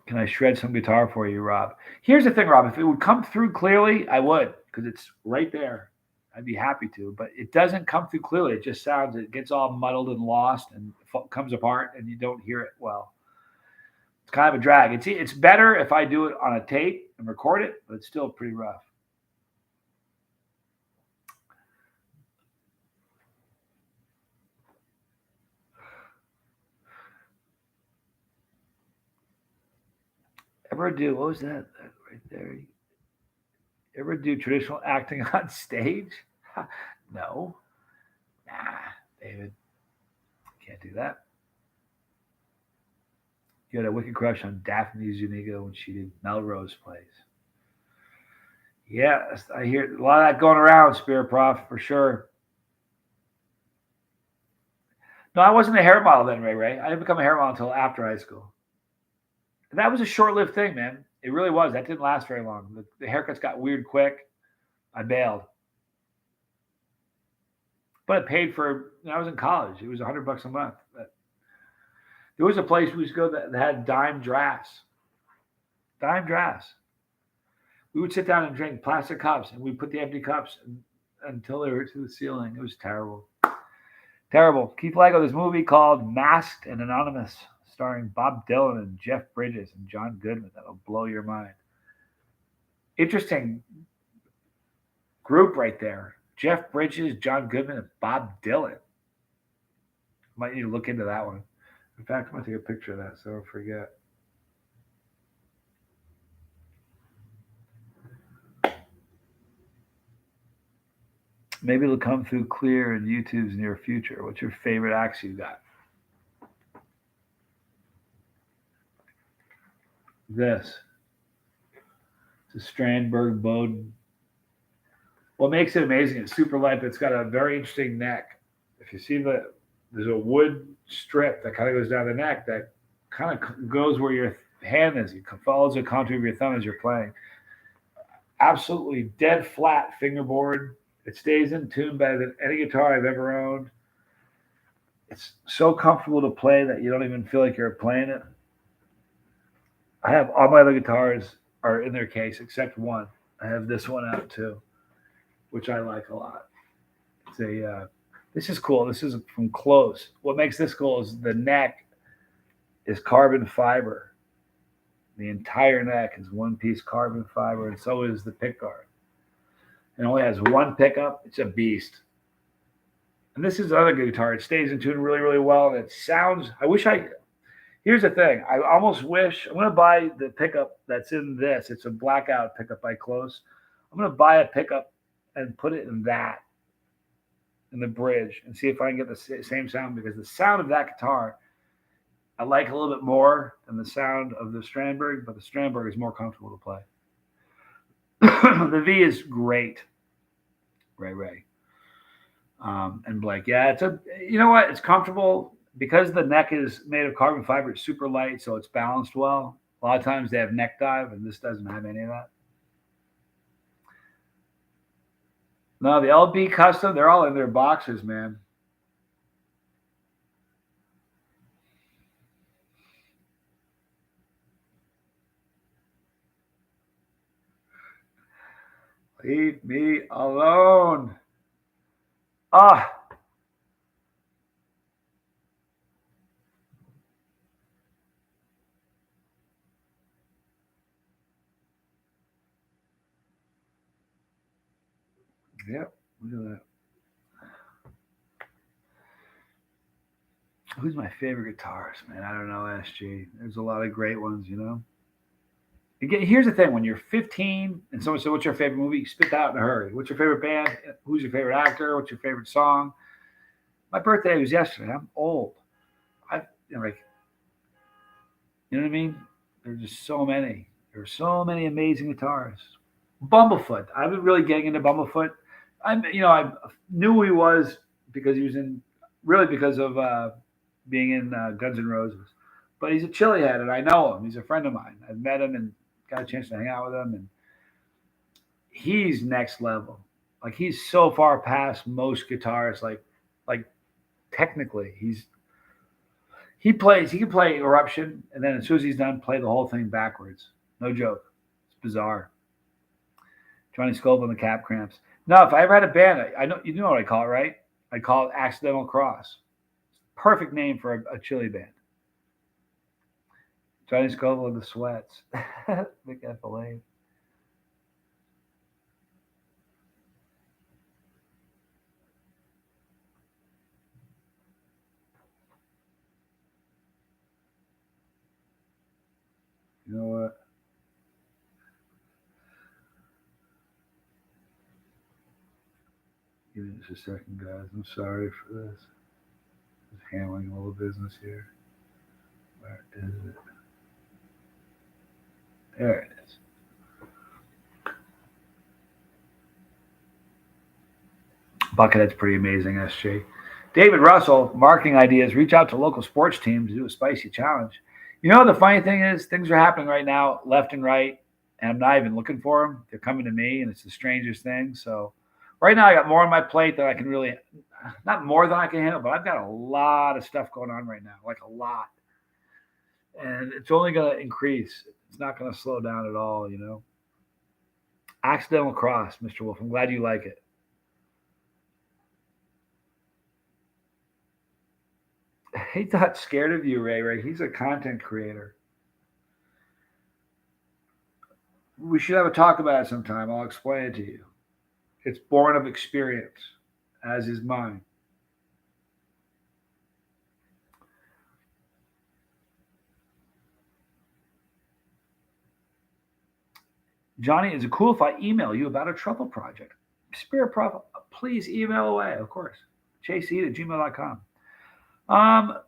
[SPEAKER 1] Can I shred some guitar for you, Rob? Here's the thing, Rob. If it would come through clearly, I would, because it's right there. I'd be happy to, but it doesn't come through clearly. It just sounds, it gets all muddled and lost and comes apart and you don't hear it well. It's kind of a drag. It's better if I do it on a tape and record it, but it's still pretty rough. Ever do, what was that right there? Ever do traditional acting on stage? No. Nah, David, can't do that. You had a wicked crush on Daphne Zuniga when she did Melrose Place. Yeah, I hear a lot of that going around, Spirit Prof, for sure. No, I wasn't a hair model then, Ray Ray. I didn't become a hair model until after high school. And that was a short lived thing, man. It really was. That didn't last very long. The haircuts got weird quick. I bailed. But it paid for, I was in college. It was $100 a month. But there was a place we used to go that had dime drafts. Dime drafts. We would sit down and drink plastic cups, and we'd put the empty cups until they were to the ceiling. It was terrible. Terrible. Keith Lego, this movie called Masked and Anonymous, starring Bob Dylan and Jeff Bridges and John Goodman. That'll blow your mind. Interesting group right there. Jeff Bridges, John Goodman, and Bob Dylan. Might need to look into that one. In fact, I'm going to take a picture of that so I don't forget. Maybe it'll come through clear in YouTube's near future. What's your favorite acts you got? This. It's a Strandberg Bowden. What makes it amazing, it's super light, but it's got a very interesting neck. If you see there's a wood strip that kind of goes down the neck that kind of goes where your hand is. It follows the contour of your thumb as you're playing. Absolutely dead flat fingerboard. It stays in tune better than any guitar I've ever owned. It's so comfortable to play that you don't even feel like you're playing it. I have all my other guitars are in their case except one. I have this one out too, which I like a lot. It's a this is cool. This is from Close. What makes this cool is the neck is carbon fiber. The entire neck is one piece carbon fiber, and so is the pickguard. It only has one pickup. It's a beast. And this is another good guitar. It stays in tune really, really well, and it sounds. I wish I. Here's the thing. I almost wish I'm going to buy the pickup that's in this. It's a blackout pickup by Close. I'm going to buy a pickup and put it in that, in the bridge, and see if I can get the same sound, because the sound of that guitar I like a little bit more than the sound of the Strandberg, but the Strandberg is more comfortable to play. The V is great. Ray. And Blake, yeah, you know what? It's comfortable because the neck is made of carbon fiber. It's super light, so it's balanced well. A lot of times they have neck dive, and this doesn't have any of that. No, the LB Custom, they're all in their boxes, man. Leave me alone. Ah, yep. Look at that. Who's my favorite guitarist, man? I don't know, SG. There's a lot of great ones, you know. Again, here's the thing: when you're 15 and someone says, "What's your favorite movie?" You spit that out in a hurry. What's your favorite band? Who's your favorite actor? What's your favorite song? My birthday was yesterday. I'm old. Like, you know what I mean? There's just so many. There are so many amazing guitarists. Bumblefoot. I've been really getting into Bumblefoot. I knew who he was because he was really because of being in Guns N' Roses. But he's a chili head, and I know him. He's a friend of mine. I've met him and got a chance to hang out with him, and he's next level. Like, he's so far past most guitarists. Like technically, he can play Eruption, and then as soon as he's done, play the whole thing backwards. No joke. It's bizarre. Johnny Scoble and the Cap Cramps. No, if I ever had a band, I know you know what I call it, right? I call it Accidental Cross. Perfect name for a chili band. Johnny Scoble and the Sweats. Big FLA. You know what? Give me just a second, guys. I'm sorry for this. Just handling a little business here. Where is it? There it is. Buckethead's pretty amazing, SJ. David Russell, marketing ideas. Reach out to local sports teams to do a spicy challenge. You know, the funny thing is, things are happening right now, left and right, and I'm not even looking for them. They're coming to me, and it's the strangest thing. So, right now, I got more on my plate than I can really, not more than I can handle, but I've got a lot of stuff going on right now, like a lot. And it's only going to increase. It's not going to slow down at all, you know. Accidental cross, Mr. Wolf. I'm glad you like it. He's not scared of you, Ray. Ray. He's a content creator. We should have a talk about it sometime. I'll explain it to you. It's born of experience, as is mine. Johnny, is it cool if I email you about a truffle project? Spirit Prophet, please email away, of course. JC@gmail.com. Um,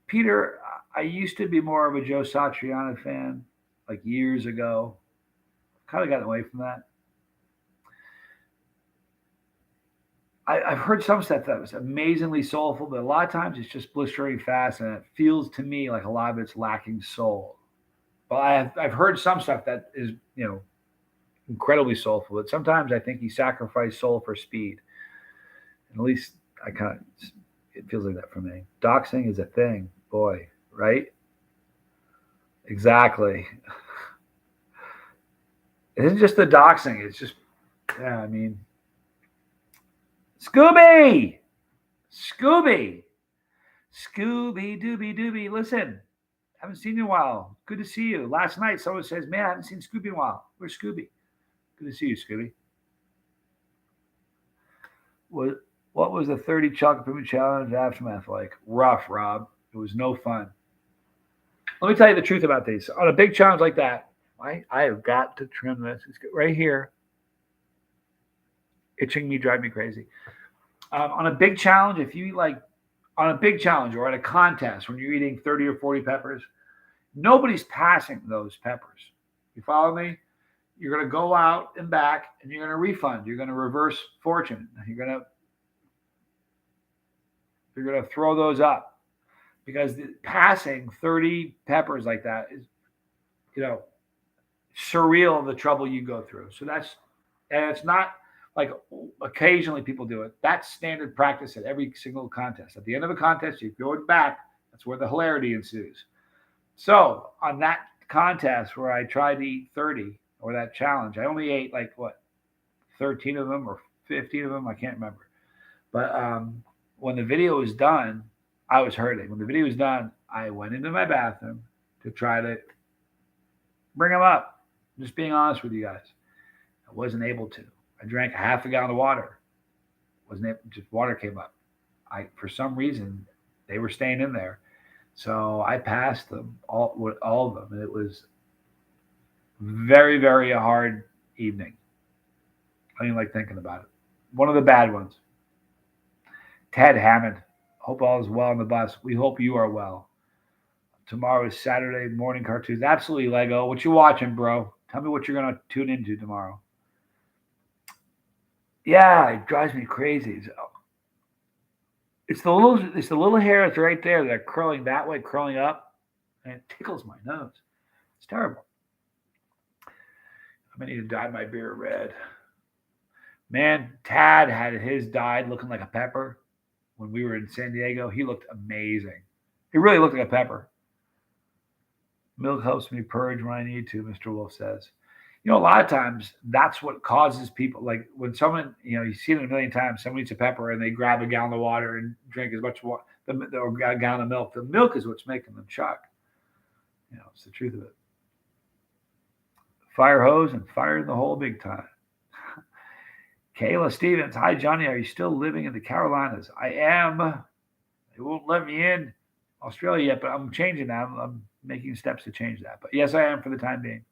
[SPEAKER 1] Peter, I used to be more of a Joe Satriani fan, like years ago. Kind of got away from that. I've heard some stuff that was amazingly soulful, but a lot of times it's just blistering fast, and it feels to me like a lot of it's lacking soul. But I've heard some stuff that is, incredibly soulful. But sometimes I think he sacrificed soul for speed. And at least I kind of, it feels like that for me. Doxing is a thing, boy, right? Exactly. It isn't just the doxing. It's just, yeah, I mean, Scooby, Scooby, Scooby Dooby Dooby. Listen, haven't seen you in a while. Good to see you. Last night, someone says, "Man, I haven't seen Scooby in a while. Where's Scooby?" Good to see you, Scooby. What What was the 30 chocolate pudding challenge aftermath like? Rough, Rob. It was no fun. Let me tell you the truth about these. On a big challenge like that, I have got to trim this. It's right here. Itching me, drive me crazy. On a big challenge, if you like, on a big challenge or at a contest when you're eating 30 or 40 peppers, nobody's passing those peppers. You follow me? You're going to go out and back and you're going to refund. You're going to reverse fortune. You're going to throw those up because passing 30 peppers like that is, you know, surreal, the trouble you go through. So and it's not like occasionally people do it. That's standard practice at every single contest. At the end of a contest, you go back. That's where the hilarity ensues. So on that contest where I tried to eat 30 or that challenge, I only ate like what, 13 of them or 15 of them. I can't remember. But when the video was done, I was hurting. When the video was done, I went into my bathroom to try to bring them up. I'm just being honest with you guys. I wasn't able to. I drank a half a gallon of water. Wasn't able, just water came up. For some reason they were staying in there. So I passed them all of them, and it was very, very a hard evening. I didn't like thinking about it. One of the bad ones. Ted Hammond. Hope all is well on the bus. We hope you are well. Tomorrow is Saturday morning cartoons. Absolutely, Lego. What you watching, bro? Tell me what you're gonna tune into tomorrow. Yeah, it drives me crazy. It's the little hair that's right there that are curling that way, curling up, and it tickles my nose. It's terrible. I'm gonna need to dye my beard red. Man, Tad had his dyed looking like a pepper when we were in San Diego. He looked amazing. He really looked like a pepper. Milk helps me purge when I need to, Mr. Wolf says. A lot of times that's what causes people, like when someone, you see it a million times, someone eats a pepper and they grab a gallon of water and drink as much water, or a gallon of milk. The milk is what's making them chuck. It's the truth of it. Fire hose and fire in the hole big time. Kayla Stevens. Hi, Johnny. Are you still living in the Carolinas? I am. They won't let me in Australia yet, but I'm changing that. I'm making steps to change that. But yes, I am for the time being.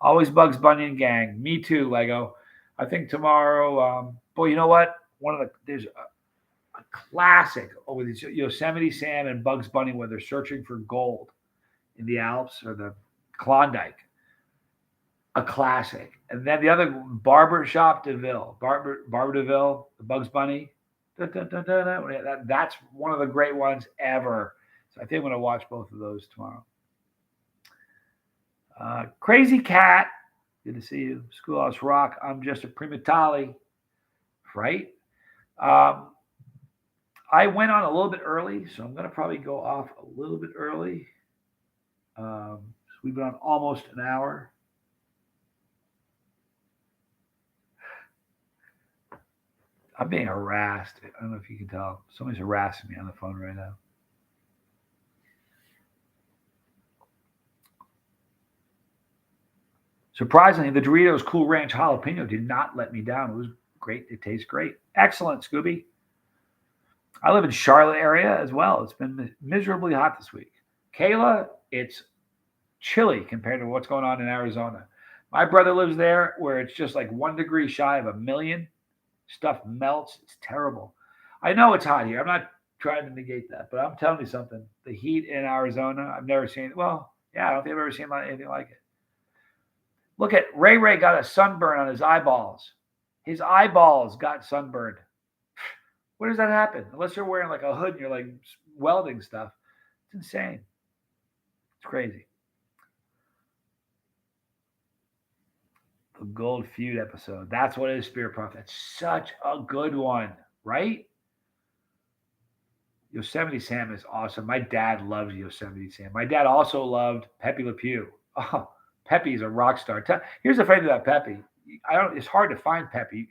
[SPEAKER 1] Always Bugs Bunny and gang. Me too, Lego. I think tomorrow, boy, you know what? there's a classic with these Yosemite Sam and Bugs Bunny where they're searching for gold in the Alps or the Klondike. A classic. And then the other Barbershop DeVille, Barber DeVille, the Bugs Bunny. That's one of the great ones ever. So I think I'm going to watch both of those tomorrow. Crazy Cat, good to see you. Schoolhouse Rock, I'm just a prima tali, right? I went on a little bit early, so I'm going to probably go off a little bit early. So we've been on almost an hour. I'm being harassed. I don't know if you can tell. Somebody's harassing me on the phone right now. Surprisingly, the Doritos Cool Ranch Jalapeno did not let me down. It was great. It tastes great. Excellent, Scooby. I live in Charlotte area as well. It's been miserably hot this week. Kayla, it's chilly compared to what's going on in Arizona. My brother lives there where it's just like 1 degree shy of a million. Stuff melts. It's terrible. I know it's hot here. I'm not trying to negate that, but I'm telling you something. The heat in Arizona, I've never seen it. Well, yeah, I don't think I've ever seen anything like it. Look at Ray Ray got a sunburn on his eyeballs. His eyeballs got sunburned. Where does that happen? Unless you're wearing like a hood and you're like welding stuff. It's insane. It's crazy. The Gold Feud episode. That's what it is, Spirit Prophet. It's such a good one, right? Yosemite Sam is awesome. My dad loves Yosemite Sam. My dad also loved Pepe Le Pew. Oh, Pepe's a rock star. Here's the funny thing about Pepe. It's hard to find Pepe.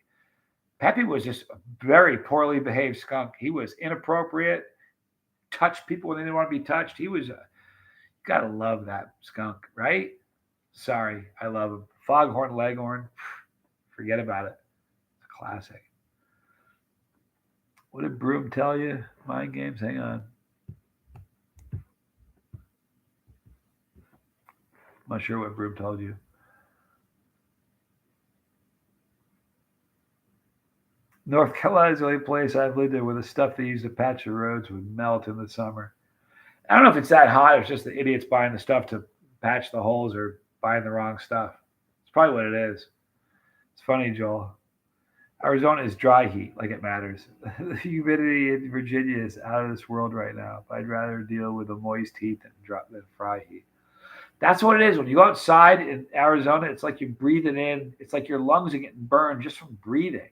[SPEAKER 1] Pepe was just a very poorly behaved skunk. He was inappropriate, touched people when they didn't want to be touched. You gotta love that skunk, right? Sorry, I love him. Foghorn Leghorn, forget about it. It's a classic. What did Broom tell you? Mind games? Hang on. I'm not sure what Broom told you. North Carolina is the only place I've lived in where the stuff they use to patch the roads would melt in the summer. I don't know if it's that hot. It's just the idiots buying the stuff to patch the holes or buying the wrong stuff. It's probably what it is. It's funny, Joel. Arizona is dry heat, like it matters. The humidity in Virginia is out of this world right now. But I'd rather deal with the moist heat than fry heat. That's what it is. When you go outside in Arizona, it's like you're breathing in. It's like your lungs are getting burned just from breathing.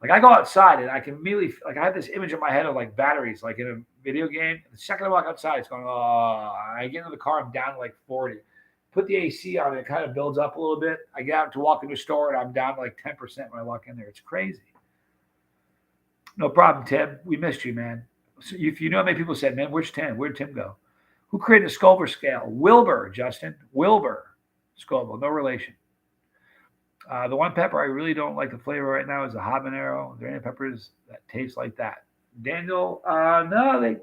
[SPEAKER 1] Like I go outside and I can immediately I have this image in my head of like batteries, like in a video game. The second I walk outside, it's going, oh, I get into the car, I'm down to like 40. Put the AC on, it kind of builds up a little bit. I get out to walk into the store and I'm down to like 10% when I walk in there. It's crazy. No problem, Tim. We missed you, man. So if you know how many people said, man, where's Tim? Where'd Tim go? Who created the Scoville scale? Wilbur, Justin. Wilbur Scoville, no relation. The one pepper I really don't like the flavor right now is the habanero. Are there any peppers that taste like that? Daniel, no,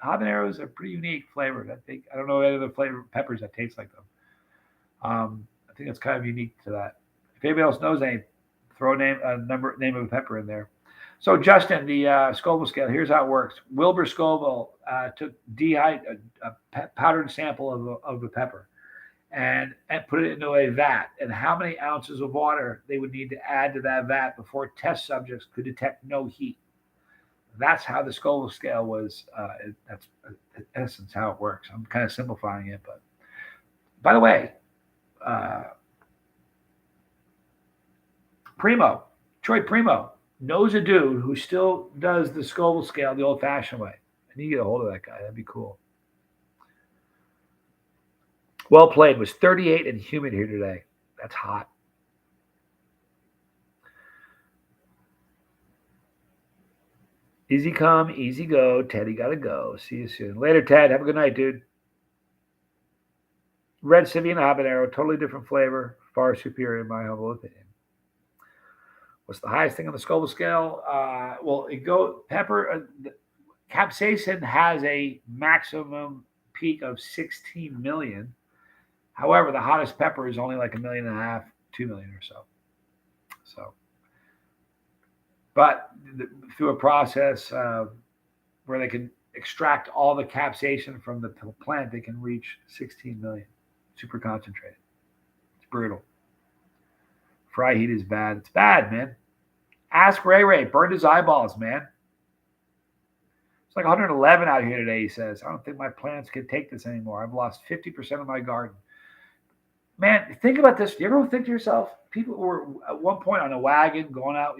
[SPEAKER 1] habaneros are pretty unique flavors. I don't know any other flavor peppers that taste like them. I think it's kind of unique to that. If anybody else knows any, throw name of a pepper in there. So Justin, the Scoville scale. Here's how it works. Wilbur Scoville took a powdered sample of the pepper. And put it into a vat. And how many ounces of water they would need to add to that vat before test subjects could detect no heat. That's how the Scoville scale was. That's in essence how it works. I'm kind of simplifying it, but by the way, Troy Primo knows a dude who still does the Scoville scale the old-fashioned way. I need to get a hold of that guy. That'd be cool. Well played. It was 38 and humid here today. That's hot. Easy come, easy go. Teddy gotta go. See you soon. Later, Ted. Have a good night, dude. Red Simeon habanero, totally different flavor, far superior in my humble opinion. What's the highest thing on the Scoville scale? Capsaicin has a maximum peak of 16 million. However, the hottest pepper is only like 1.5 million, 2 million or so. But through a process where they can extract all the capsaicin from the plant, they can reach 16 million. Super concentrated. It's brutal. Fry heat is bad. It's bad, man. Ask Ray Ray. Burned his eyeballs, man. It's like 111 out here today, he says. I don't think my plants can take this anymore. I've lost 50% of my garden. Man, think about this. Do you ever think to yourself, people were at one point on a wagon going out,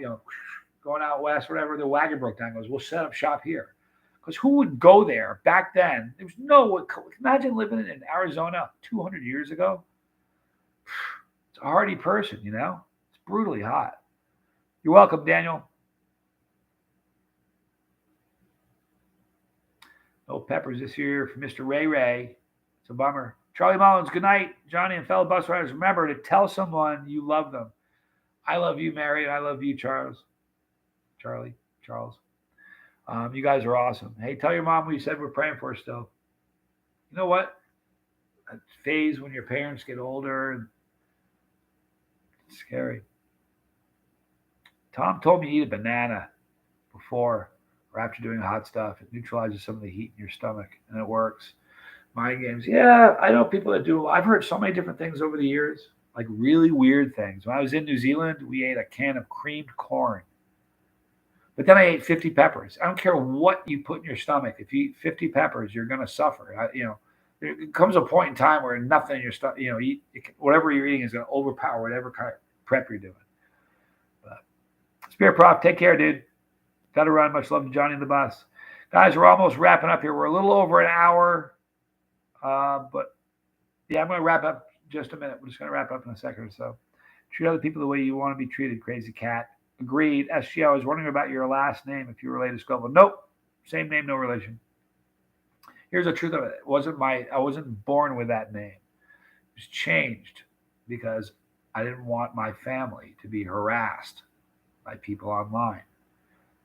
[SPEAKER 1] going out west, whatever, the wagon broke down, goes, we'll set up shop here. Because who would go there back then? There was no, imagine living in Arizona 200 years ago. It's a hardy person, It's brutally hot. You're welcome, Daniel. No peppers this year for Mr. Ray Ray. It's a bummer. Charlie Mullins, good night. Johnny and fellow bus riders, remember to tell someone you love them. I love you, Mary, and I love you, Charles. You guys are awesome. Hey, tell your mom we said we're praying for her still. You know what? That phase when your parents get older, it's scary. Tom told me to eat a banana before or after doing hot stuff. It neutralizes some of the heat in your stomach, and it works. Mind games. Yeah, I know people that do. I've heard so many different things over the years, like really weird things. When I was in New Zealand, we ate a can of creamed corn. But then I ate 50 peppers. I don't care what you put in your stomach. If you eat 50 peppers, you're going to suffer. There comes a point in time where nothing in your stomach, whatever you're eating is going to overpower whatever kind of prep you're doing. But Spirit Prof, take care, dude. Got to run. Much love to Johnny and the bus. Guys, we're almost wrapping up here. We're a little over an hour. But yeah, I'm going to wrap up just a minute. We're just going to wrap up in a second or so. Treat other people the way you want to be treated, crazy cat. Agreed. SG, I was wondering about your last name, if you were related to Scoville. Nope. Same name, no relation. Here's the truth of it. I wasn't born with that name. It was changed because I didn't want my family to be harassed by people online,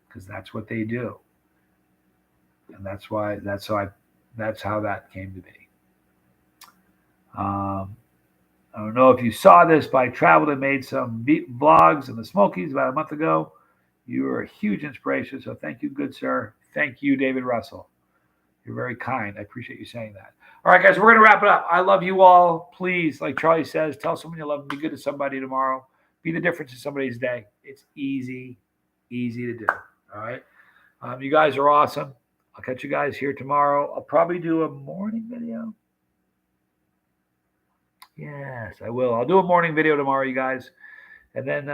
[SPEAKER 1] because that's what they do. And that's how that came to be. I don't know if you saw this, but I traveled and made some vlogs in the Smokies about a month ago. You were a huge inspiration, so thank you, good sir. Thank you, David Russell. You're very kind. I appreciate you saying that. All right, guys, we're going to wrap it up. I love you all. Please, like Charlie says, tell someone you love them. Be good to somebody tomorrow. Be the difference in somebody's day. It's easy to do. All right? You guys are awesome. I'll catch you guys here tomorrow. I'll probably do a morning video. Yes, I will. I'll do a morning video tomorrow, you guys. And then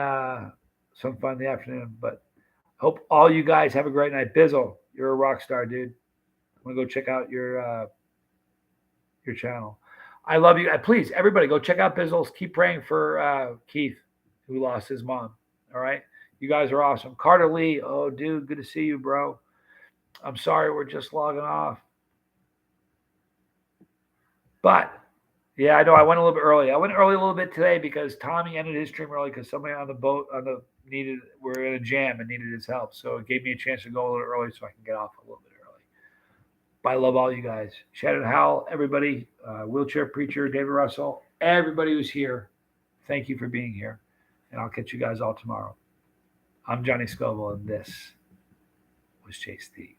[SPEAKER 1] some fun in the afternoon. But hope all you guys have a great night. Bizzle, you're a rock star, dude. I'm going to go check out your channel. I love you. Please, everybody, go check out Bizzle's. Keep praying for Keith, who lost his mom. All right? You guys are awesome. Carter Lee, oh, dude, good to see you, bro. I'm sorry we're just logging off. But yeah, I know. I went a little bit early. I went early a little bit today because Tommy ended his stream early because somebody on the boat were in a jam and needed his help. So it gave me a chance to go a little early so I can get off a little bit early. But I love all you guys. Shannon Howell, everybody, Wheelchair Preacher, David Russell, everybody who's here. Thank you for being here. And I'll catch you guys all tomorrow. I'm Johnny Scoville, and this was Chase D.